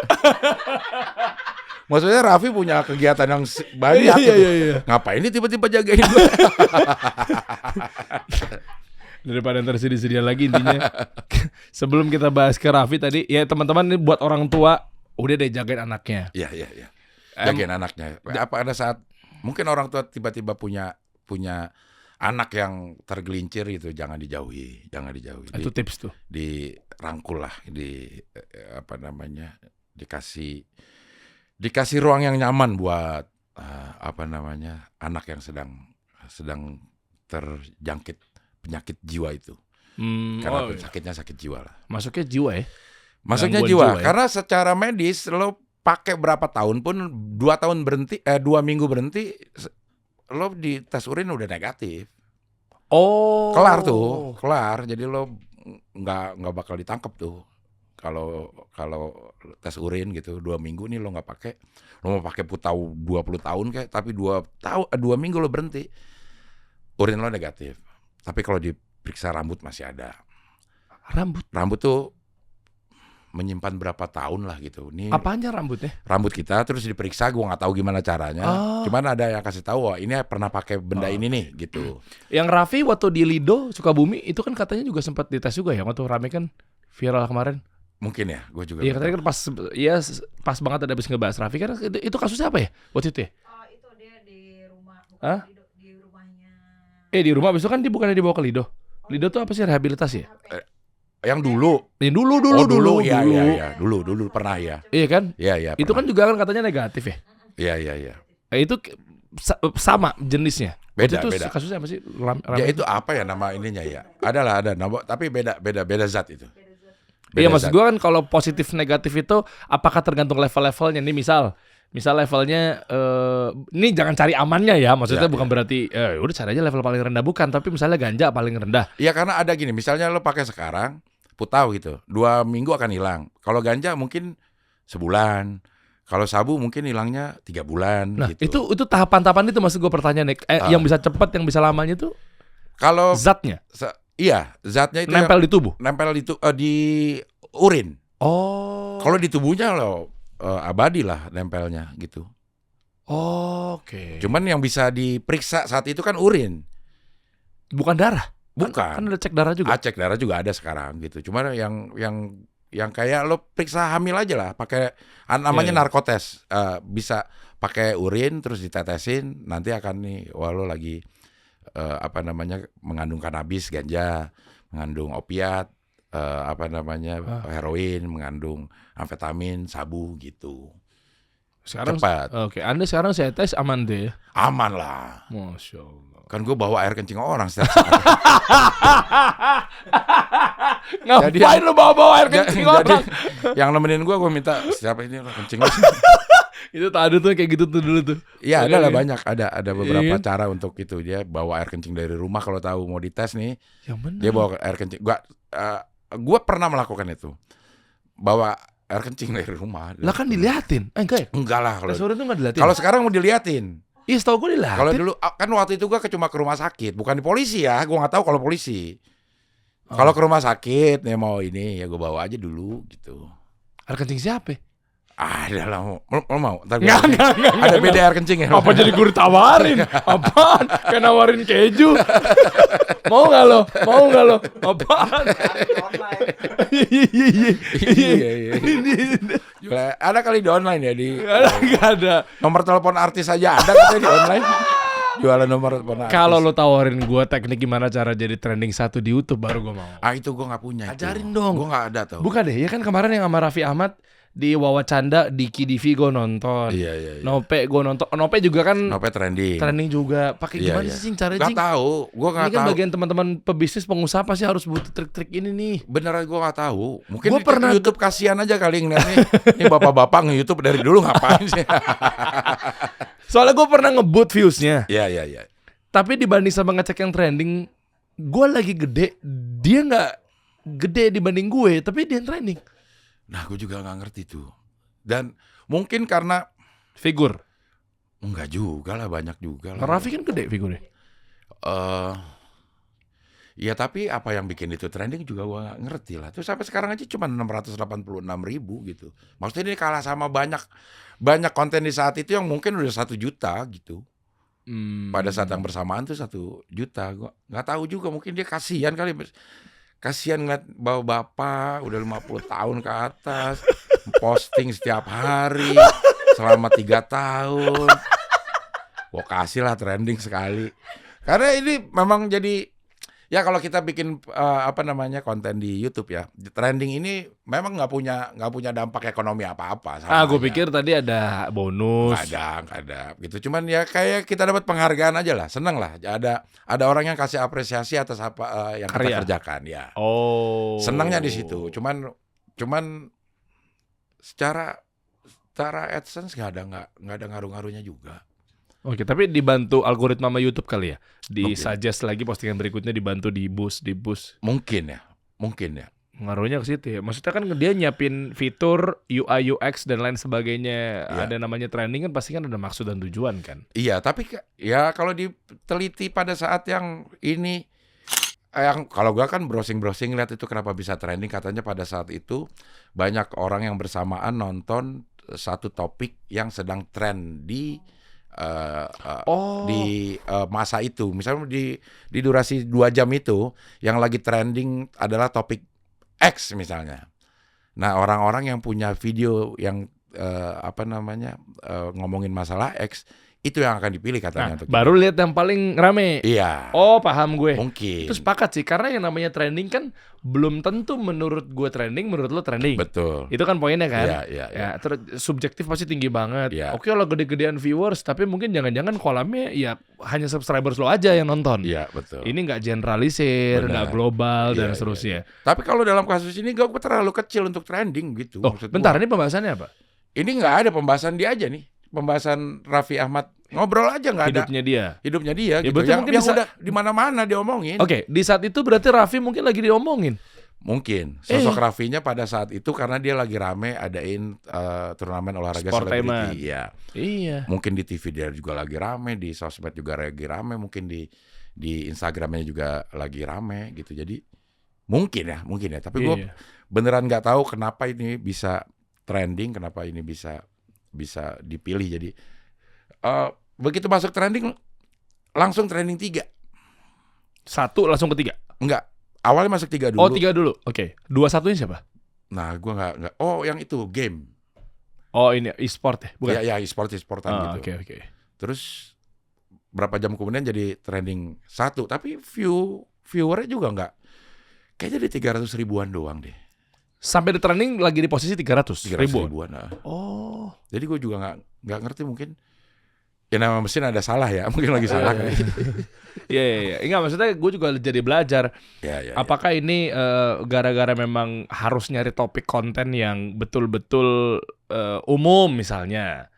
Maksudnya Raffi punya kegiatan yang banyak. Iya. Ngapain dia tiba-tiba jagain gue? Daripada ntar sedih-sedih lagi intinya. Sebelum kita bahas ke Raffi tadi, ya teman-teman ini buat orang tua udah deh jagain anaknya. Iya. Jagain anaknya. Apa ada saat mungkin orang tua tiba-tiba punya anak yang tergelincir gitu, jangan dijauhi. Itu tips tuh. Dirangkul lah, apa namanya? Dikasih ruang yang nyaman buat apa namanya? Anak yang sedang terjangkit penyakit jiwa itu. Karena sakitnya sakit jiwa lah. Masuknya jiwa ya. Masuknya Gangguan jiwa, jiwa ya? karena secara medis lo pakai berapa tahun pun 2 tahun berhenti 2 minggu berhenti lo di tes urin udah negatif. Oh. Kelar. Jadi lo nggak bakal ditangkap tuh. Kalau tes urin gitu 2 minggu nih lo nggak pakai, lo mau pakai putau 20 tahun kayak, tapi 2 minggu lo berhenti, urin lo negatif. Tapi kalau diperiksa rambut masih ada. Rambut tuh menyimpan berapa tahun lah gitu. Nih Apanya rambutnya? rambut kita terus diperiksa, gue nggak tahu gimana caranya. Cuman ada yang kasih tahu, wah ini pernah pakai benda ini nih gitu. Yang Raffi waktu di Lido Sukabumi itu kan katanya juga sempat dites juga ya, waktu rame kan viral kemarin. Mungkin ya, gue juga. Iya katanya kan pas banget ada habis ngebahas Raffi kan itu kasusnya apa ya waktu itu ya? Itu dia di rumah, Hah? di rumahnya. Di rumah abis itu kan dia bukannya dibawa ke Lido. Lido tuh apa sih, rehabilitasi ya? Yang dulu. Dulu. Iya. Dulu pernah ya. Iya kan? Iya. Itu kan juga kan katanya negatif ya. Iya. Itu sama jenisnya. Beda. Kasusnya apa sih? Ya itu apa ya nama ininya ya? Ada nama, tapi beda zat itu. Iya maksud gue kan kalau positif negatif itu apakah tergantung level-levelnya nih, misal levelnya ini jangan cari amannya ya, maksudnya bukan berarti udah cari aja level paling rendah, bukan, tapi misalnya ganja paling rendah. Iya karena ada gini, misalnya lo pakai sekarang putau gitu 2 minggu akan hilang. Kalau ganja mungkin sebulan, kalau sabu mungkin hilangnya 3 bulan. Nah gitu. itu tahapan-tahapan itu maksud gue pertanyaan yang bisa cepat, yang bisa lamanya itu Kalau zatnya iya zatnya itu nempel di tubuh, nempel di urin. Oh. Kalau di tubuhnya lo abadi lah nempelnya gitu. Oke. Cuman yang bisa diperiksa saat itu kan urin, bukan darah. bukan. Kan ada cek darah juga. Cek darah juga ada sekarang gitu. Cuman yang kayak lo periksa hamil aja lah, pakai namanya narkotes. Bisa pakai urin terus ditetesin, nanti akan nih wah lo lagi apa namanya mengandung kanabis, ganja, mengandung opiat, apa namanya heroin, mengandung amfetamin, sabu gitu. Sekarang cepat. Oke, Anda sekarang saya tes aman deh ya. Aman lah. Masya Allah. Kan gue bawa air kencing orang setiap saat. Ngapain lu bawa air kencing orang? Yang nemenin gue minta siapa ini kencing lu. Itu tadi tuh kayak gitu tuh dulu tuh. Iya, ada lah Iya. banyak, ada beberapa Iya. cara untuk itu. Dia bawa air kencing dari rumah kalau tahu mau dites nih. Yang benar. Dia bawa air kencing. Gua pernah melakukan itu. Bawa air kencing dari rumah. Lah kan diliatin. Enggak ya? Enggak lah Tes urin tuh enggak diliatin. kalau sekarang mau diliatin. Iya, setahu gue diliatin. Kalau dulu kan waktu itu gua cuma ke rumah sakit, bukan di polisi ya. Gua nggak tahu kalau polisi. Kalau ke rumah sakit nih mau ini ya gua bawa aja dulu gitu. Air kencing siapa? Ada lah mau. Ntar Enggak, gua enggak, ada beda air kencing ya. Apa jadi gue ditawarin? Apaan? Kayak nawarin keju. Mau nggak lo? Apaan? Iya. Jual- Ada kali di online ya di Nggak ada. nomor telepon artis aja ada katanya di online. Jualan nomor telepon artis. Kalau lo tawarin gue teknik gimana cara jadi trending 1 di YouTube baru gue mau. itu gue nggak punya. Ajarin dong. Gue nggak ada tuh. Bukan deh, ya kan kemarin yang sama Raffi Ahmad di Wawacanda di KDV gue nonton. Iya. Nope gue nonton. Nope juga kan Nope trending. trending juga. Pakai Iya, gimana iya. sih Cing cara Nggak Cing? tahu. Gue Ini nggak kan tahu. bagian teman-teman pebisnis pengusaha pasti harus butuh trik-trik ini nih. Beneran gue nggak tahu. Mungkin Gua di pernah- YouTube kasihan aja kali ngeliatnya. Ini bapak-bapak nge-YouTube dari dulu ngapain sih? Soalnya gue pernah ngebut viewsnya. Iya. Tapi dibanding sama ngecek yang trending, gue lagi gede, dia nggak gede dibanding gue, tapi dia yang trending. Nah gue juga nggak ngerti tuh. Dan mungkin karena Figur. enggak juga lah, banyak juga lah. Raffi kan gede figurnya. Ya tapi apa yang bikin itu trending juga gua nggak ngerti lah. Terus sampai sekarang aja cuma 686.000 gitu. Maksudnya ini kalah sama banyak konten di saat itu yang mungkin udah 1 juta gitu. Pada saat yang bersamaan tuh 1 juta. Gua nggak tahu juga, mungkin dia kasihan kali. Kasihan ngeliat bapak udah 50 tahun ke atas posting setiap hari selama 3 tahun. Gua kasih lah trending sekali. Karena ini memang jadi ya kalau kita bikin konten di YouTube ya, trending ini memang nggak punya dampak ekonomi apa-apa. Gue pikir tadi ada bonus. Nggak ada gitu. Cuman ya kayak kita dapat penghargaan aja lah, seneng lah. Ada orang yang kasih apresiasi atas apa yang Karya. kita kerjakan ya. Oh. Senangnya di situ. Cuman secara AdSense nggak ada ngaruh-ngaruhnya juga. Oke, tapi dibantu algoritma sama YouTube kali ya. Mungkin. Di-suggest lagi postingan berikutnya dibantu di boost. Mungkin ya. Ngaruhnya ke situ ya. Maksudnya kan dia nyiapin fitur UI UX dan lain sebagainya. Iya. Ada namanya trending kan pasti kan ada maksud dan tujuan kan. Iya, tapi ya kalau diteliti pada saat yang ini, yang kalau gua kan browsing lihat itu kenapa bisa trending, katanya pada saat itu banyak orang yang bersamaan nonton satu topik yang sedang tren di masa itu. Misalnya di durasi 2 jam itu yang lagi trending adalah topik X misalnya. Nah, orang-orang yang punya video yang ngomongin masalah X itu yang akan dipilih katanya. Nah, baru lihat yang paling rame. Iya. Oh, paham gue. Mungkin. Itu sepakat sih, karena yang namanya trending kan belum tentu menurut gue trending, menurut lo trending. Betul. Itu kan poinnya kan. Iya. Ya, terus subjektif pasti tinggi banget. Iya. Oke lah gede-gedean viewers, tapi mungkin jangan-jangan kolamnya ya hanya subscribers lo aja yang nonton. Iya, betul. Ini nggak generalisir, Benar. nggak global dan Iya, seterusnya. Tapi kalau dalam kasus ini gue terlalu kecil untuk trending gitu. Oh, maksud bentar, gua. ini pembahasannya apa? Ini nggak ada pembahasan dia aja nih. Pembahasan Raffi Ahmad ngobrol aja nggak ada. Hidupnya dia. Hidupnya dia Ya, gitu. berarti Yang mungkin bisa- udah di mana-mana diomongin. Oke, di saat itu berarti Raffi mungkin lagi diomongin. Mungkin sosok Raffinya pada saat itu karena dia lagi rame adain turnamen olahraga Sportainment. selebriti. Iya. Iya. Mungkin di TV dia juga lagi rame, di sosmed juga lagi rame, mungkin di Instagramnya juga lagi rame gitu. Jadi mungkin ya. Tapi gue Iya. beneran nggak tahu kenapa ini bisa trending, kenapa ini bisa dipilih. Jadi begitu masuk trending langsung trending 3. 1 langsung ke 3. Enggak, awalnya masuk 3 dulu. Oh, 3 dulu. Oke. 2-1-nya siapa? Nah, gua enggak. Oh, yang itu game. Oh, ini e-sport ya? Bukan? Ya, e-sportan gitu. Oke. Terus berapa jam kemudian jadi trending 1, tapi viewernya juga enggak. Kayaknya di 300 ribuan doang deh. Sampai di trending lagi di posisi 300 ribu. ribuan. Nah. Oh. Jadi gue juga nggak ngerti mungkin. Ya nama mesin ada salah ya, mungkin lagi salah. Iya. Enggak, maksudnya gue juga jadi belajar. Ya. Apakah ini gara-gara memang harus nyari topik konten yang betul-betul umum misalnya?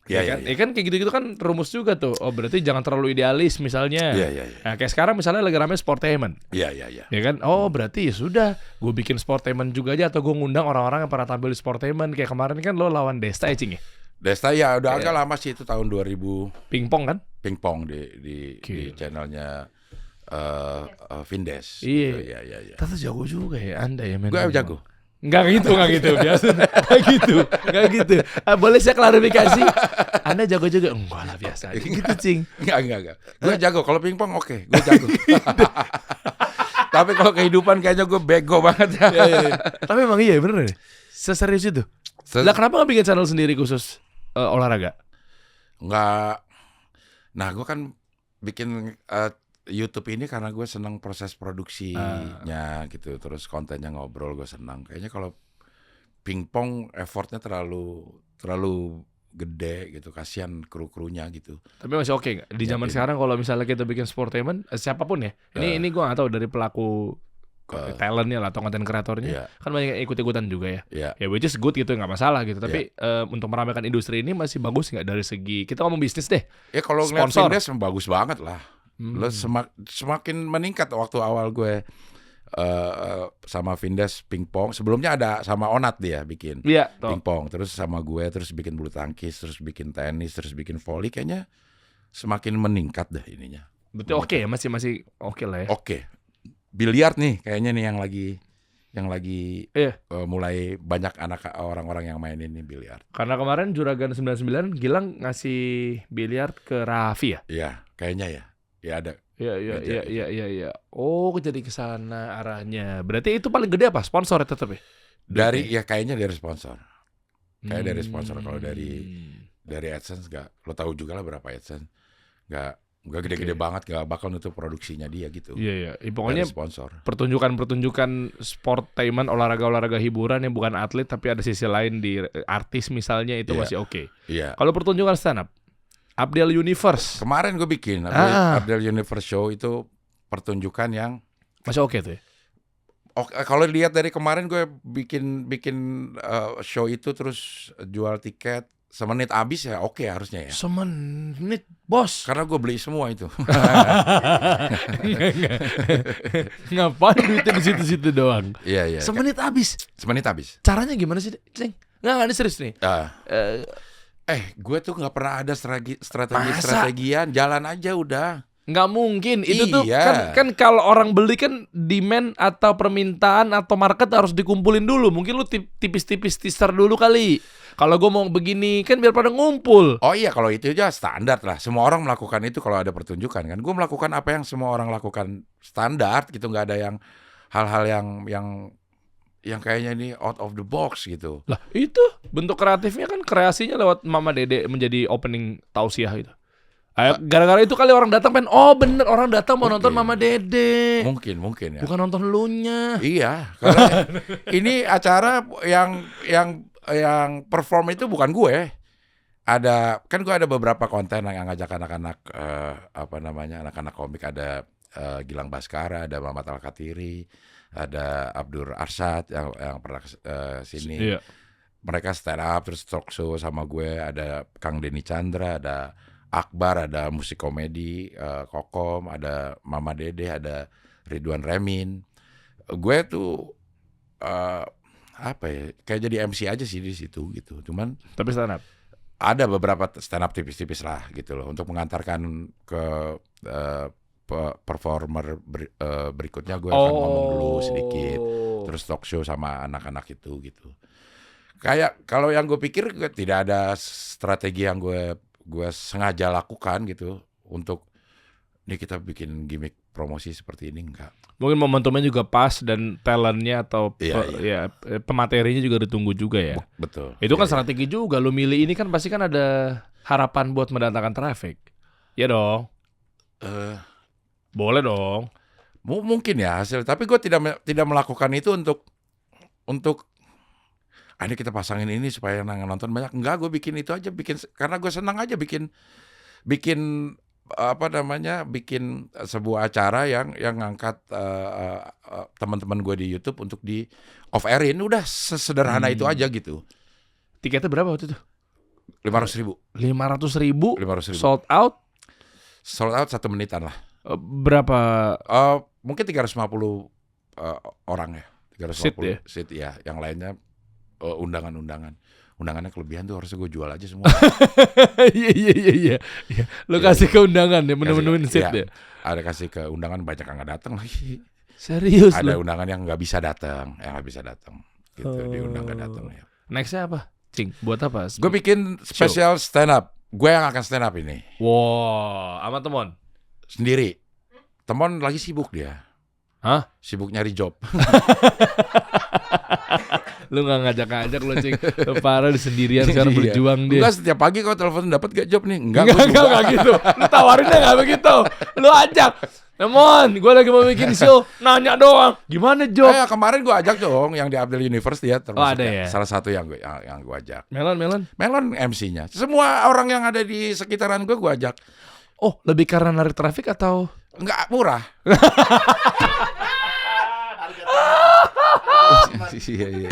Iya. Kan kayak gitu-gitu kan rumus juga tuh. Oh berarti jangan terlalu idealis misalnya. Iya. Nah kayak sekarang misalnya lagi rame sportainment. Iya. Ya kan? Oh berarti ya sudah, gue bikin sportainment juga aja, atau gue ngundang orang-orang yang pernah tampil di sportainment. Kayak kemarin kan lo lawan Desta ya, Cing ya? Desta ya udah agak lama sih, itu tahun 2000. Pingpong kan? Pingpong di channelnya Vindes. Iya. Gitu. Iya. Ternyata jago juga ya Anda ya main. Gue jago. Enggak gitu biasa. Enggak gitu. Boleh saya klarifikasi? Anda jago juga? Enggak lah, biasa aja gitu, Cing. Enggak. Gue jago kalau pingpong, oke, gue jago. Tapi kalau kehidupan kayaknya gue bego banget. Iya. Tapi emang iya bener nih. Seserius itu. Lah kenapa gak bikin channel sendiri khusus olahraga? Enggak. Nah, gue kan bikin YouTube ini karena gue senang proses produksinya gitu, terus kontennya ngobrol gue senang. Kayaknya kalau pingpong effortnya terlalu gede gitu, kasihan kru-krunya gitu. Tapi masih oke nggak di zaman sekarang kalau misalnya kita bikin sportainment, siapapun ya? Ini gue nggak tahu dari pelaku talentnya lah atau konten kreatornya, kan banyak yang ikut-ikutan juga ya. Ya which is good gitu, nggak masalah gitu. Tapi untuk meramaikan industri ini masih bagus nggak dari segi kita ngomong bisnis deh? Ya kalau ngeliat Vindes bagus banget lah. Lo semakin meningkat waktu awal gue sama Vindes pingpong. Sebelumnya ada sama Onat dia bikin pingpong, terus sama gue, terus bikin bulu tangkis, terus bikin tenis, terus bikin volley. Kayaknya semakin meningkat dah ininya. Betul, oke ya, masih oke lah ya. Oke. Biliar nih kayaknya nih yang lagi mulai banyak orang-orang yang mainin nih biliar. Karena kemarin Juragan 99 Gilang ngasih biliar ke Raffi ya? Iya, kayaknya ya. Ya ada. Iya. Oh, jadi ke sana arahnya. Berarti itu paling gede apa? Sponsor tetap ya? Kayaknya dari sponsor. Kayak dari sponsor. Kalau dari AdSense lo tahu juga lah berapa AdSense. Enggak gede-gede banget, enggak bakal nutup produksinya dia gitu. Iya. Pokoknya sponsor. Pertunjukan sportainment, olahraga hiburan yang bukan atlet tapi ada sisi lain di artis misalnya, itu masih oke. Iya. Kalau pertunjukan stand up, Abdel Universe. Kemarin gue bikin Abdel Universe show, itu pertunjukan yang masih oke tuh ya. Kalau lihat dari kemarin gue bikin show itu terus jual tiket semenit habis ya oke harusnya ya. Semenit, bos. Karena gue beli semua itu. Ngapain duitnya di situ-situ doang? Iya. Semenit habis. Caranya gimana sih, Ceng? Nggak, ini serius nih. Gue tuh nggak pernah ada strategian, jalan aja udah. Nggak mungkin. Itu tuh kan kalau orang beli kan demand atau permintaan atau market harus dikumpulin dulu. Mungkin lu tipis-tipis teaser dulu kali. Kalau gue mau begini kan biar pada ngumpul. Oh iya, kalau itu aja standar lah. Semua orang melakukan itu kalau ada pertunjukan kan. Gue melakukan apa yang semua orang lakukan standar gitu. Nggak ada yang hal-hal yang kayaknya ini out of the box gitu. Lah itu bentuk kreatifnya kan, kreasinya lewat Mama Dede menjadi opening tausiah itu. Gara-gara itu kali orang datang bener orang datang mau nonton Mama Dede. Mungkin ya. Bukan nonton elunya. Iya, karena ini acara yang perform itu bukan gue. Kan gue ada beberapa konten yang ngajak anak-anak anak-anak komik. Ada Gilang Baskara, ada Mamat Al-Katiri, ada Abdur Arsyad yang pernah sini. Iya. Mereka stand up terus talk show sama gue. Ada Kang Denny Chandra, ada Akbar, ada musik komedi, Kokom, ada Mama Dede, ada Ridwan Remin. Gue tuh kayak jadi MC aja sih di situ gitu. Cuman tapi stand up. Ada beberapa stand up tipis-tipis lah gitu loh untuk mengantarkan ke performer berikutnya. Gue akan ngomong dulu sedikit, terus talk show sama anak-anak itu gitu. Kayak kalau yang gue pikir tidak ada strategi yang gue sengaja lakukan gitu untuk ini kita bikin gimmick promosi seperti ini, enggak. Mungkin momentumnya juga pas dan talentnya atau Iya. pematerinya juga ditunggu juga ya. Betul. Itu kan strategi juga. Lu milih ini kan pasti kan ada harapan buat mendatangkan traffic. Ya dong. Boleh dong. Mungkin ya hasil, tapi gue tidak melakukan itu untuk ini kita pasangin ini supaya yang nonton banyak. Enggak, gue bikin itu aja, karena gue senang aja bikin apa namanya, bikin sebuah acara yang ngangkat teman-teman gue di YouTube untuk di off airin. Udah sesederhana itu aja gitu. Tiketnya berapa waktu itu? 500.000. 500.000 500.000. sold out. Sold out 1 menitan lah. Berapa Mungkin 350 orang ya. 350 seat ya. Yang lainnya undangannya kelebihan tuh, harusnya gue jual aja semua. Iya. Lo kasih ke undangan ya, menu-menuin seat ya. Ada kasih ke undangan, banyak yang nggak datang lagi. Serius Ada lo? undangan yang nggak bisa datang, gitu. Diundang nggak datang ya. Nextnya apa, Cing? Buat apa? Gue bikin spesial stand up. Gue yang akan stand up ini Wow, sama temen? sendiri. Temen lagi sibuk dia. Hah? Sibuk nyari job. Lu gak ngajak-ngajak lo, Cing. Lu parah di sendirian sekarang berjuang dia. Enggak, setiap pagi kalau telepon dapat gak job nih? Enggak gitu. Lu tawarinnya gak begitu. Lu ajak. Nemon, gue lagi mau bikin show. Nanya doang. Gimana job? Kemarin gue ajak dong yang di Abdel Universe, dia termasuk ada ya? salah satu yang gue ajak. Melon MC-nya. Semua orang yang ada di sekitaran gue ajak. Oh, lebih karena narik traffic atau? Enggak, murah. Iya.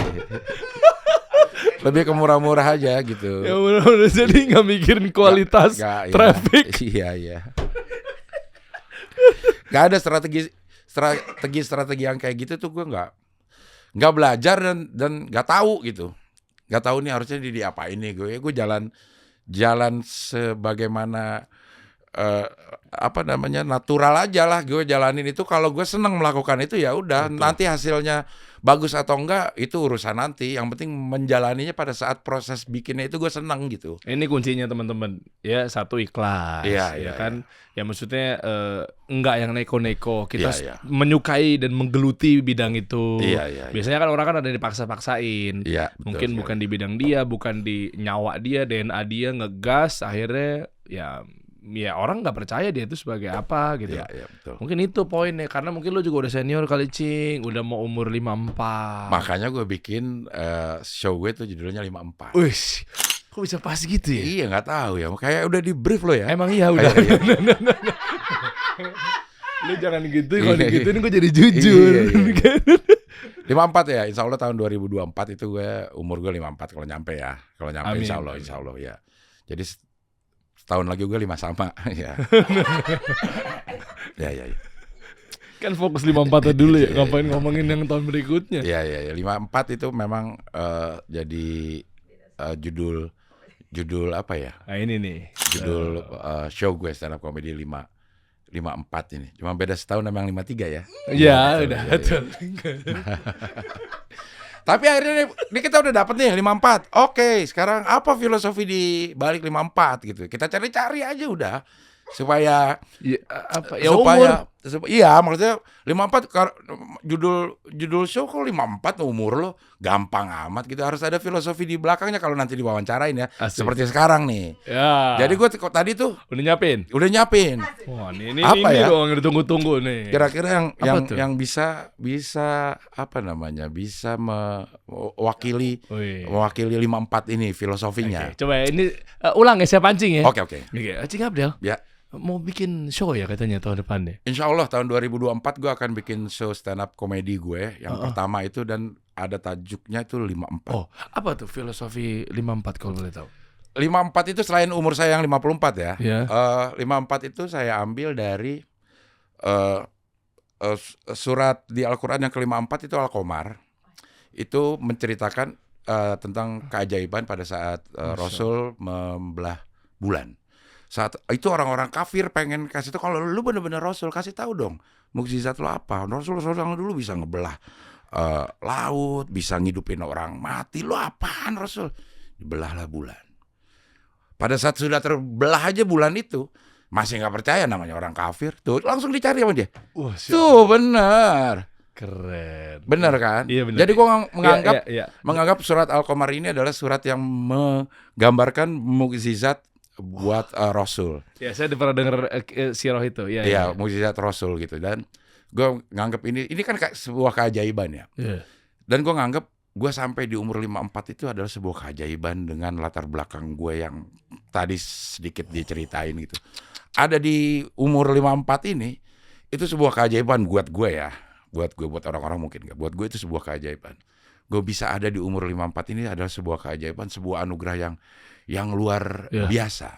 Lebih ke murah-murah aja gitu. Ya bener-bener, jadi gak mikirin kualitas traffic. Iya. Gak ada strategi yang kayak gitu tuh, gue nggak belajar dan nggak tahu gitu. Nggak tahu nih harusnya diapain nih gue jalan sebagaimana natural aja lah. Gue jalanin itu, kalau gue seneng melakukan itu ya udah. Nanti hasilnya bagus atau enggak itu urusan nanti. Yang penting menjalaninya pada saat proses bikinnya itu gue seneng gitu. Ini kuncinya teman-teman ya, satu ikhlas. Iya, kan. Ya maksudnya enggak yang neko-neko. Kita Iya. menyukai dan menggeluti bidang itu. Iya. Biasanya kan orang kan ada dipaksa-paksain. Iya, Mungkin bukan di bidang dia, bukan di nyawa dia, DNA dia, ngegas, akhirnya ya orang nggak percaya dia itu sebagai apa gitu. Iya, betul. Mungkin itu poinnya, karena mungkin lo juga udah senior kali, Cing, udah mau umur 54. Makanya gue bikin show gue tuh judulnya 54. Wih, kok bisa pas gitu ya? Iya, nggak tahu ya. Kayak udah di brief lo ya. Emang iya udah. Lu jangan gitu, kalau digituin gue jadi jujur. Iya. 54 ya, insya Allah tahun 2024 itu umur gue 54 kalau nyampe ya. Kalau nyampe Amin. insya Allah ya. Jadi setahun lagi gue 5 sama ya. Ya. Kan fokus 54 dulu ya, ngapain ngomongin yang tahun berikutnya. Ya. 54 itu memang jadi judul apa ya? Nah ini nih. Judul show gue stand up comedy 54 ini. Cuma beda setahun memang 53 ya. Iya, udah betul. Tapi akhirnya ini kita udah dapet nih 54. Oke, sekarang apa filosofi di balik 54 gitu. Kita cari-cari aja udah. Supaya umur. Iya, maksudnya 54 judul show kok 54 umur lo, gampang amat gitu. Harus ada filosofi di belakangnya kalau nanti diwawancarain ya. Asik. Seperti sekarang nih. Ya. Jadi gue tadi tuh udah nyapin. Wah, ini apa ini ya? dong yang ditunggu-tunggu nih. Kira-kira Apa yang bisa apa namanya? Bisa mewakili 54 ini filosofinya. Oke, coba ini ulang ya, saya pancing ya. Oke. Cing Abdel. Ya. Mau bikin show ya katanya tahun depan deh. Insya Allah tahun 2024 gue akan bikin show stand up komedi gue yang pertama itu, dan ada tajuknya itu 54. Oh, apa tuh filosofi 54 kalau boleh tahu? 54 itu selain umur saya yang 54 ya. Iya. 54 itu saya ambil dari surat di Al-Quran yang ke-54 itu Al-Qamar. Itu menceritakan tentang keajaiban pada saat Rasul membelah bulan. Saat itu orang-orang kafir pengen kasih tahu, kalau lu bener-bener Rasul, kasih tahu dong mukjizat lu apa. Rasul dulu bisa ngebelah laut, bisa ngidupin orang mati. Lu apaan Rasul? Dibelahlah bulan. Pada saat sudah terbelah aja bulan itu, masih nggak percaya, namanya orang kafir. Tuh langsung dicari sama dia. Tuh benar. Keren. Benar kan? Iya, benar. Jadi gue menganggap Iya. surat Al-Qamar ini adalah surat yang menggambarkan mukjizat buat Rasul. Ya, saya pernah dengar sirah itu. Iya, mukjizat Rasul gitu. Dan gue nganggap ini kan kayak sebuah keajaiban ya. Iya. Dan gue nganggap gue sampai di umur 54 itu adalah sebuah keajaiban dengan latar belakang gue yang tadi sedikit diceritain gitu. Ada di umur 54 ini, itu sebuah keajaiban buat gue ya. Buat gue, buat orang-orang mungkin gak. Buat gue itu sebuah keajaiban. Gue bisa ada di umur 54 ini adalah sebuah keajaiban, sebuah anugerah yang luar biasa.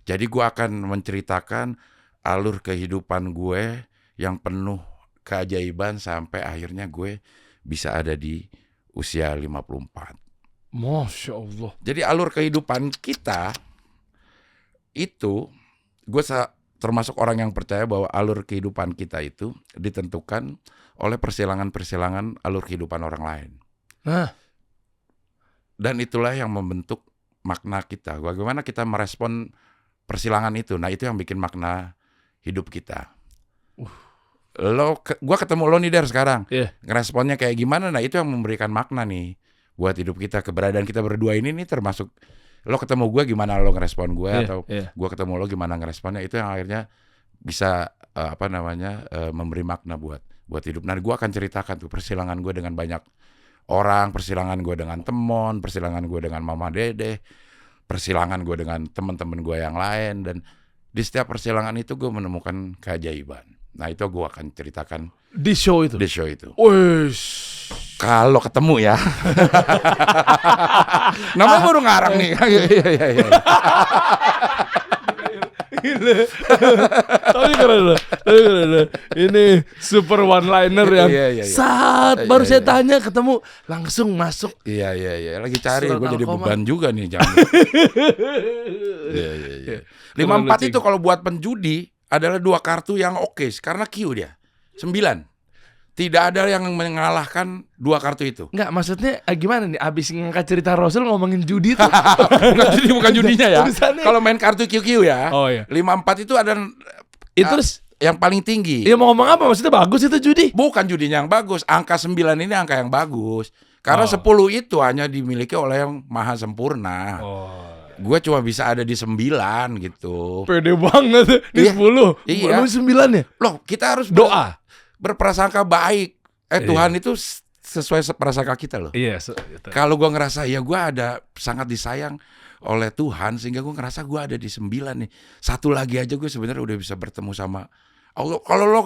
Jadi gue akan menceritakan alur kehidupan gue yang penuh keajaiban sampai akhirnya gue bisa ada di usia 54. Masya Allah. Jadi alur kehidupan kita itu, gue termasuk orang yang percaya bahwa alur kehidupan kita itu ditentukan oleh persilangan-persilangan alur kehidupan orang lain. Nah, dan itulah yang membentuk makna kita. Bagaimana kita merespon persilangan itu. Nah, itu yang bikin makna hidup kita. Gua ketemu lo nih Der sekarang. Ngeresponnya kayak gimana? Nah, itu yang memberikan makna nih buat hidup kita. Keberadaan kita berdua ini nih termasuk lo ketemu gue gimana lo ngerespon gue atau gue ketemu lo gimana ngeresponnya, itu yang akhirnya bisa memberi makna buat hidup. Nah, gue akan ceritakan tuh persilangan gue dengan banyak orang, persilangan gue dengan temon, persilangan gue dengan mama dede, persilangan gue dengan teman-teman gue yang lain, dan di setiap persilangan itu gue menemukan keajaiban. Nah, itu gue akan ceritakan di show itu. Wish. Kalau ketemu ya. Namanya baru ngarang nih. Iya. Gila. Tapi keren loh. Ini super one liner yang saat baru saya tanya ketemu langsung masuk. Iya. Lagi cari, gue jadi beban juga nih jangan. Iya. 54 itu kalau buat penjudi adalah 2 kartu yang oke karena Q dia 9. Tidak ada yang mengalahkan 2 kartu itu. Enggak, maksudnya gimana nih? Abis ngangkat cerita Rasul ngomongin judi tuh. bukan judinya ya. Kalau main kartu QQ ya. Oh iya. 54 itu ada itu yang paling tinggi. Iya, mau ngomong apa? Maksudnya bagus itu judi? Bukan judinya yang bagus. Angka 9 ini angka yang bagus. Karena 10 itu hanya dimiliki oleh yang maha sempurna. Gue cuma bisa ada di 9 gitu. Pede banget di 10. Iya. Lu 9 ya? Loh, kita harus doa. Berprasangka baik. Tuhan itu sesuai prasangka kita loh. Iya. Kalau gue ngerasa ya gue ada sangat disayang oleh Tuhan, sehingga gue ngerasa gue ada di 9 nih. Satu lagi aja gue sebenarnya udah bisa bertemu sama Allah. Kalau lo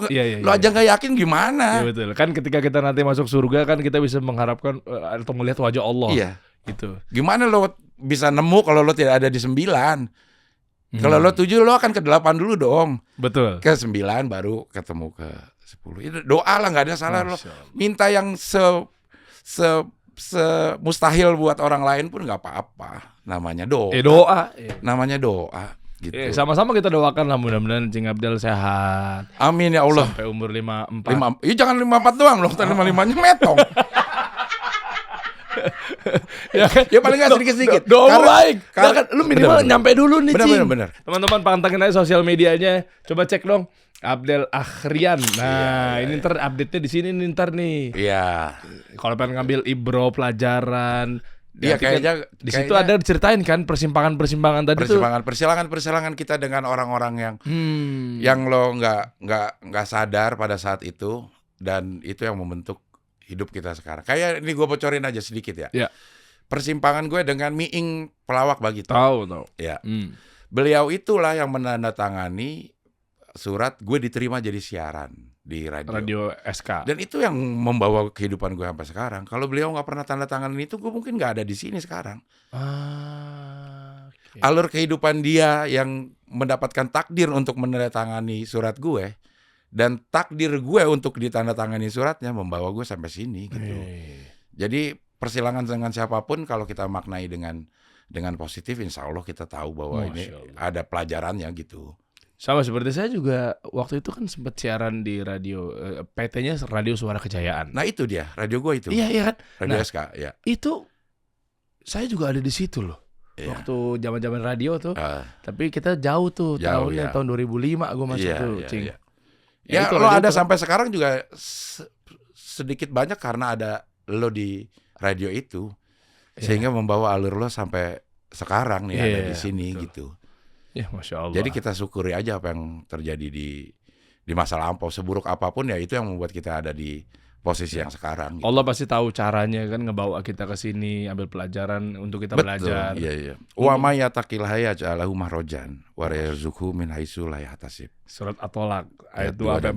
aja nggak yakin gimana? Iya betul. Kan ketika kita nanti masuk surga kan kita bisa mengharapkan atau melihat wajah Allah. Iya. Gitu. Gimana lo bisa nemu kalau lo tidak ada di 9? Kalau lo 7 lo akan ke 8 dulu dong. Betul. Ke 9 baru ketemu ke 10. Itu doa lah, nggak ada salah. Lo minta yang mustahil buat orang lain pun nggak apa-apa. Namanya doa. Doa. Namanya doa. Gitu. Sama-sama kita doakan lah, mudah-mudahan Cing Abdel sehat. Amin ya Allah. Sampai umur 54. Iya, jangan 54 doang loh. 55-nya metong. Ya paling nggak sedikit-sedikit. Doa baik. Karena lu minimal nyampe dulu nih, Cing. Bener. Teman-teman pantengin aja sosial medianya. Coba cek dong. Abdel Akhrian. Nah, ini ntar update-nya di sini nih ntar nih. Iya. Kalau pengen ngambil ibro pelajaran. Iya, kayaknya di situ ada diceritain kan persimpangan tadi tuh. Persilangan kita dengan orang-orang yang lo nggak sadar pada saat itu, dan itu yang membentuk hidup kita sekarang. Kayak ini gue bocorin aja sedikit ya. Iya. Persimpangan gue dengan Miing pelawak Bagito. Tahu. Ya. Beliau itulah yang menandatangani surat gue diterima jadi siaran di radio SK. Dan itu yang membawa kehidupan gue sampai sekarang. Kalau beliau nggak pernah tanda tangan itu, gue mungkin nggak ada di sini sekarang. Okay. Alur kehidupan dia yang mendapatkan takdir untuk menandatangani surat gue, dan takdir gue untuk ditandatangani suratnya membawa gue sampai sini gitu. Jadi persilangan dengan siapapun kalau kita maknai dengan positif, insya Allah kita tahu bahwa ini ada pelajarannya gitu. Sama seperti saya juga waktu itu kan sempat siaran di radio, PT-nya Radio Suara Kejayaan. Nah itu dia, radio gue itu. Iya kan. Radio SK, ya. Itu saya juga ada di situ loh. Iya. Waktu zaman-zaman radio tuh. Tapi kita jauh tuh, tahunnya tahun 2005 gue masuk tuh, Cing. Ya lo ada sampai sekarang juga sedikit banyak karena ada lo di radio itu, sehingga membawa alur lo sampai sekarang nih ada di sini gitu. Ya, Masya Allah. Jadi kita syukuri aja apa yang terjadi di masa lampau. Seburuk apapun ya itu yang membuat kita ada di posisi yang sekarang. Gitu. Allah pasti tahu caranya kan ngebawa kita ke sini, ambil pelajaran untuk kita belajar. Iya, iya. Wa may yattaqillaha yaj'al lahu makhrajan wa yarzuqhu min haitsu la yahtasib. Surat At-Tolak ayat 2 2 sampai dan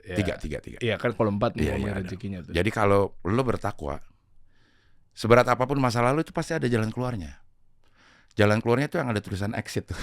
4. 3. Iya kan kalau 4 Iya, nih iya, ada. rezekinya tuh. Jadi kalau lo bertakwa, seberat apapun masa lalu itu pasti ada jalan keluarnya. Jalan keluarnya itu yang ada tulisan exit tuh.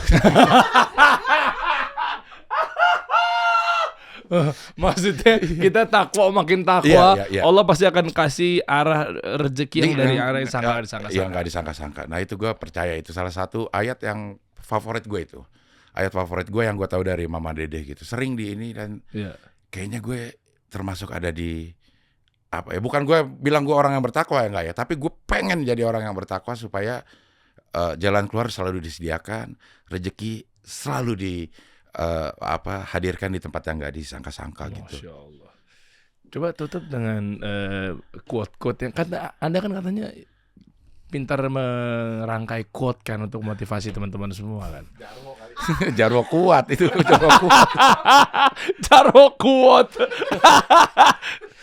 Maksudnya kita takwa makin takwa, Iya, iya, iya. Allah pasti akan kasih arah rezeki yang dari arah yang sangat Yang disangka-sangka. nggak disangka-sangka. Nah itu gue percaya itu salah satu ayat yang favorit gue itu. Ayat favorit gue yang gue tahu dari Mama Dede gitu. Sering di ini dan Iya. kayaknya gue termasuk ada di apa ya? Bukan gue bilang gue orang yang bertakwa ya enggak ya, tapi gue pengen jadi orang yang bertakwa supaya jalan keluar selalu disediakan, rezeki selalu hadirkan di tempat yang nggak disangka-sangka gitu. Masya Allah. Coba tutup dengan quote-quote yang Anda kan katanya pintar merangkai quote kan untuk motivasi teman-teman semua kan. Jarwo kuat itu, Jarwo kuat. Jarwo quote.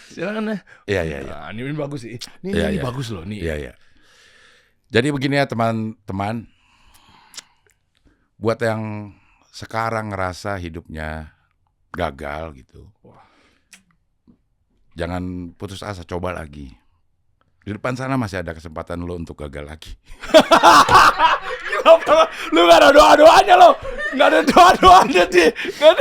Silakan ya. Iya, iya, iya. Nah, ini bagus sih. Ini Iya, iya. bagus loh nih. Iya, iya. Jadi begini ya teman-teman, buat yang sekarang ngerasa hidupnya gagal gitu, jangan putus asa, coba lagi. Di depan sana masih ada kesempatan lo untuk gagal lagi. Lu gak ada doa-doanya lo. Gak ada doa-doanya sih.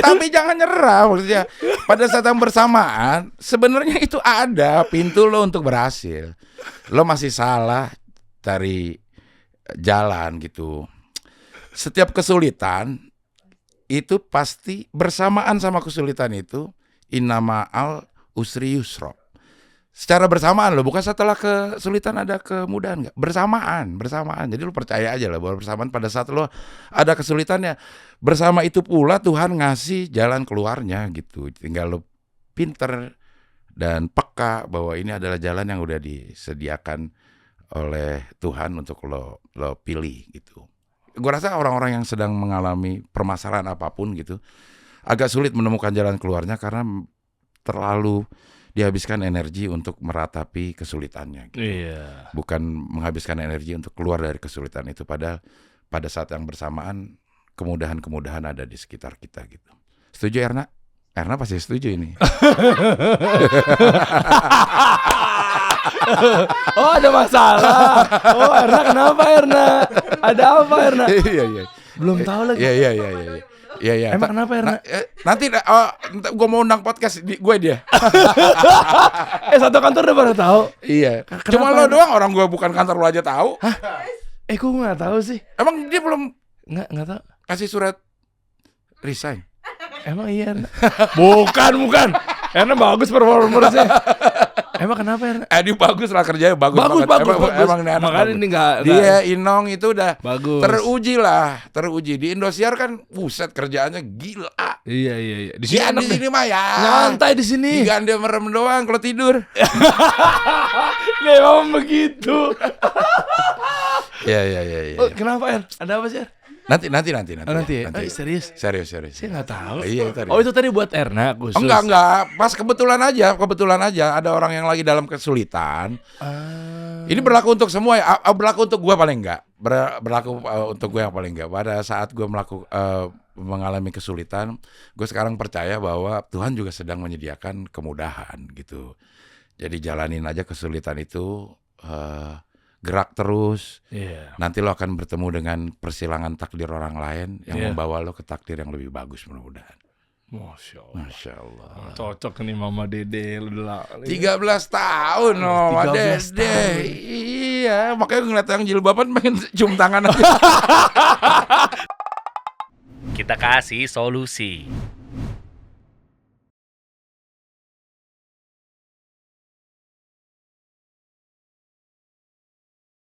Tapi jangan nyerah, maksudnya pada saat yang bersamaan sebenarnya itu ada pintu lo untuk berhasil. Lo masih salah cari jalan gitu. Setiap kesulitan itu pasti bersamaan sama kesulitan itu innama al usri yusra. Secara bersamaan lo, bukan setelah kesulitan ada kemudahan, enggak. Bersamaan. Jadi lo percaya aja lah bahwa bersamaan pada saat lo ada kesulitannya, bersama itu pula Tuhan ngasih jalan keluarnya gitu. Tinggal lo pinter dan peka bahwa ini adalah jalan yang udah disediakan oleh Tuhan untuk lo pilih gitu. Gue rasa orang-orang yang sedang mengalami permasalahan apapun gitu agak sulit menemukan jalan keluarnya karena terlalu dihabiskan energi untuk meratapi kesulitannya gitu. Iya. Bukan menghabiskan energi untuk keluar dari kesulitan itu, padahal pada saat yang bersamaan kemudahan-kemudahan ada di sekitar kita gitu. Setuju Erna? Erna pasti setuju ini. Oh ada masalah. Oh Erna kenapa Erna? Ada apa Erna? Iya. Belum tahu lagi. Iya. Emang kenapa Erna? Nanti gue mau undang podcast gue dia. Satu kantor udah baru tahu. Iya. Kenapa, Cuma lo Erna? doang, orang gue bukan kantor lo aja tahu. Gue nggak tahu sih. Emang dia belum Nggak tahu. kasih surat resign? Emang iya Erna? Bukan. Erna bagus performernya. Emang kenapa Erna? Dia bagus lah kerjanya, bagus banget. Bagus. Emang ini anak Makanya bagus. ini nggak. Dia Inong itu udah Bagus. teruji di Indosiar kan, buset kerjaannya gila. Iya. Di Dia enak di deh. sini mah ya Nyantai di sini. dia merem doang kalau tidur. Memang begitu. Iya. Oh, kenapa Er? Ada apa sih Er? Nanti. Nanti ya? Serius? Serius. Saya nggak tahu. Iya, itu. Oh itu tadi buat Erna khusus. Enggak. Pas kebetulan aja ada orang yang lagi dalam kesulitan. Ini berlaku untuk semua ya. Berlaku untuk gue paling enggak. Berlaku untuk gue yang paling enggak. Pada saat gue mengalami kesulitan, gue sekarang percaya bahwa Tuhan juga sedang menyediakan kemudahan gitu. Jadi jalanin aja kesulitan itu, gerak terus. Iya. Nanti lo akan bertemu dengan persilangan takdir orang lain yang Iya. membawa lo ke takdir yang lebih bagus mudah-mudahan. Masya Allah. Allah. Cocok nih Mama Dede. 13 tahun Mama 13 Dede. tahun. Iya, makanya ngeliat yang jilbaban pengen cium tangan aja. Kita kasih solusi.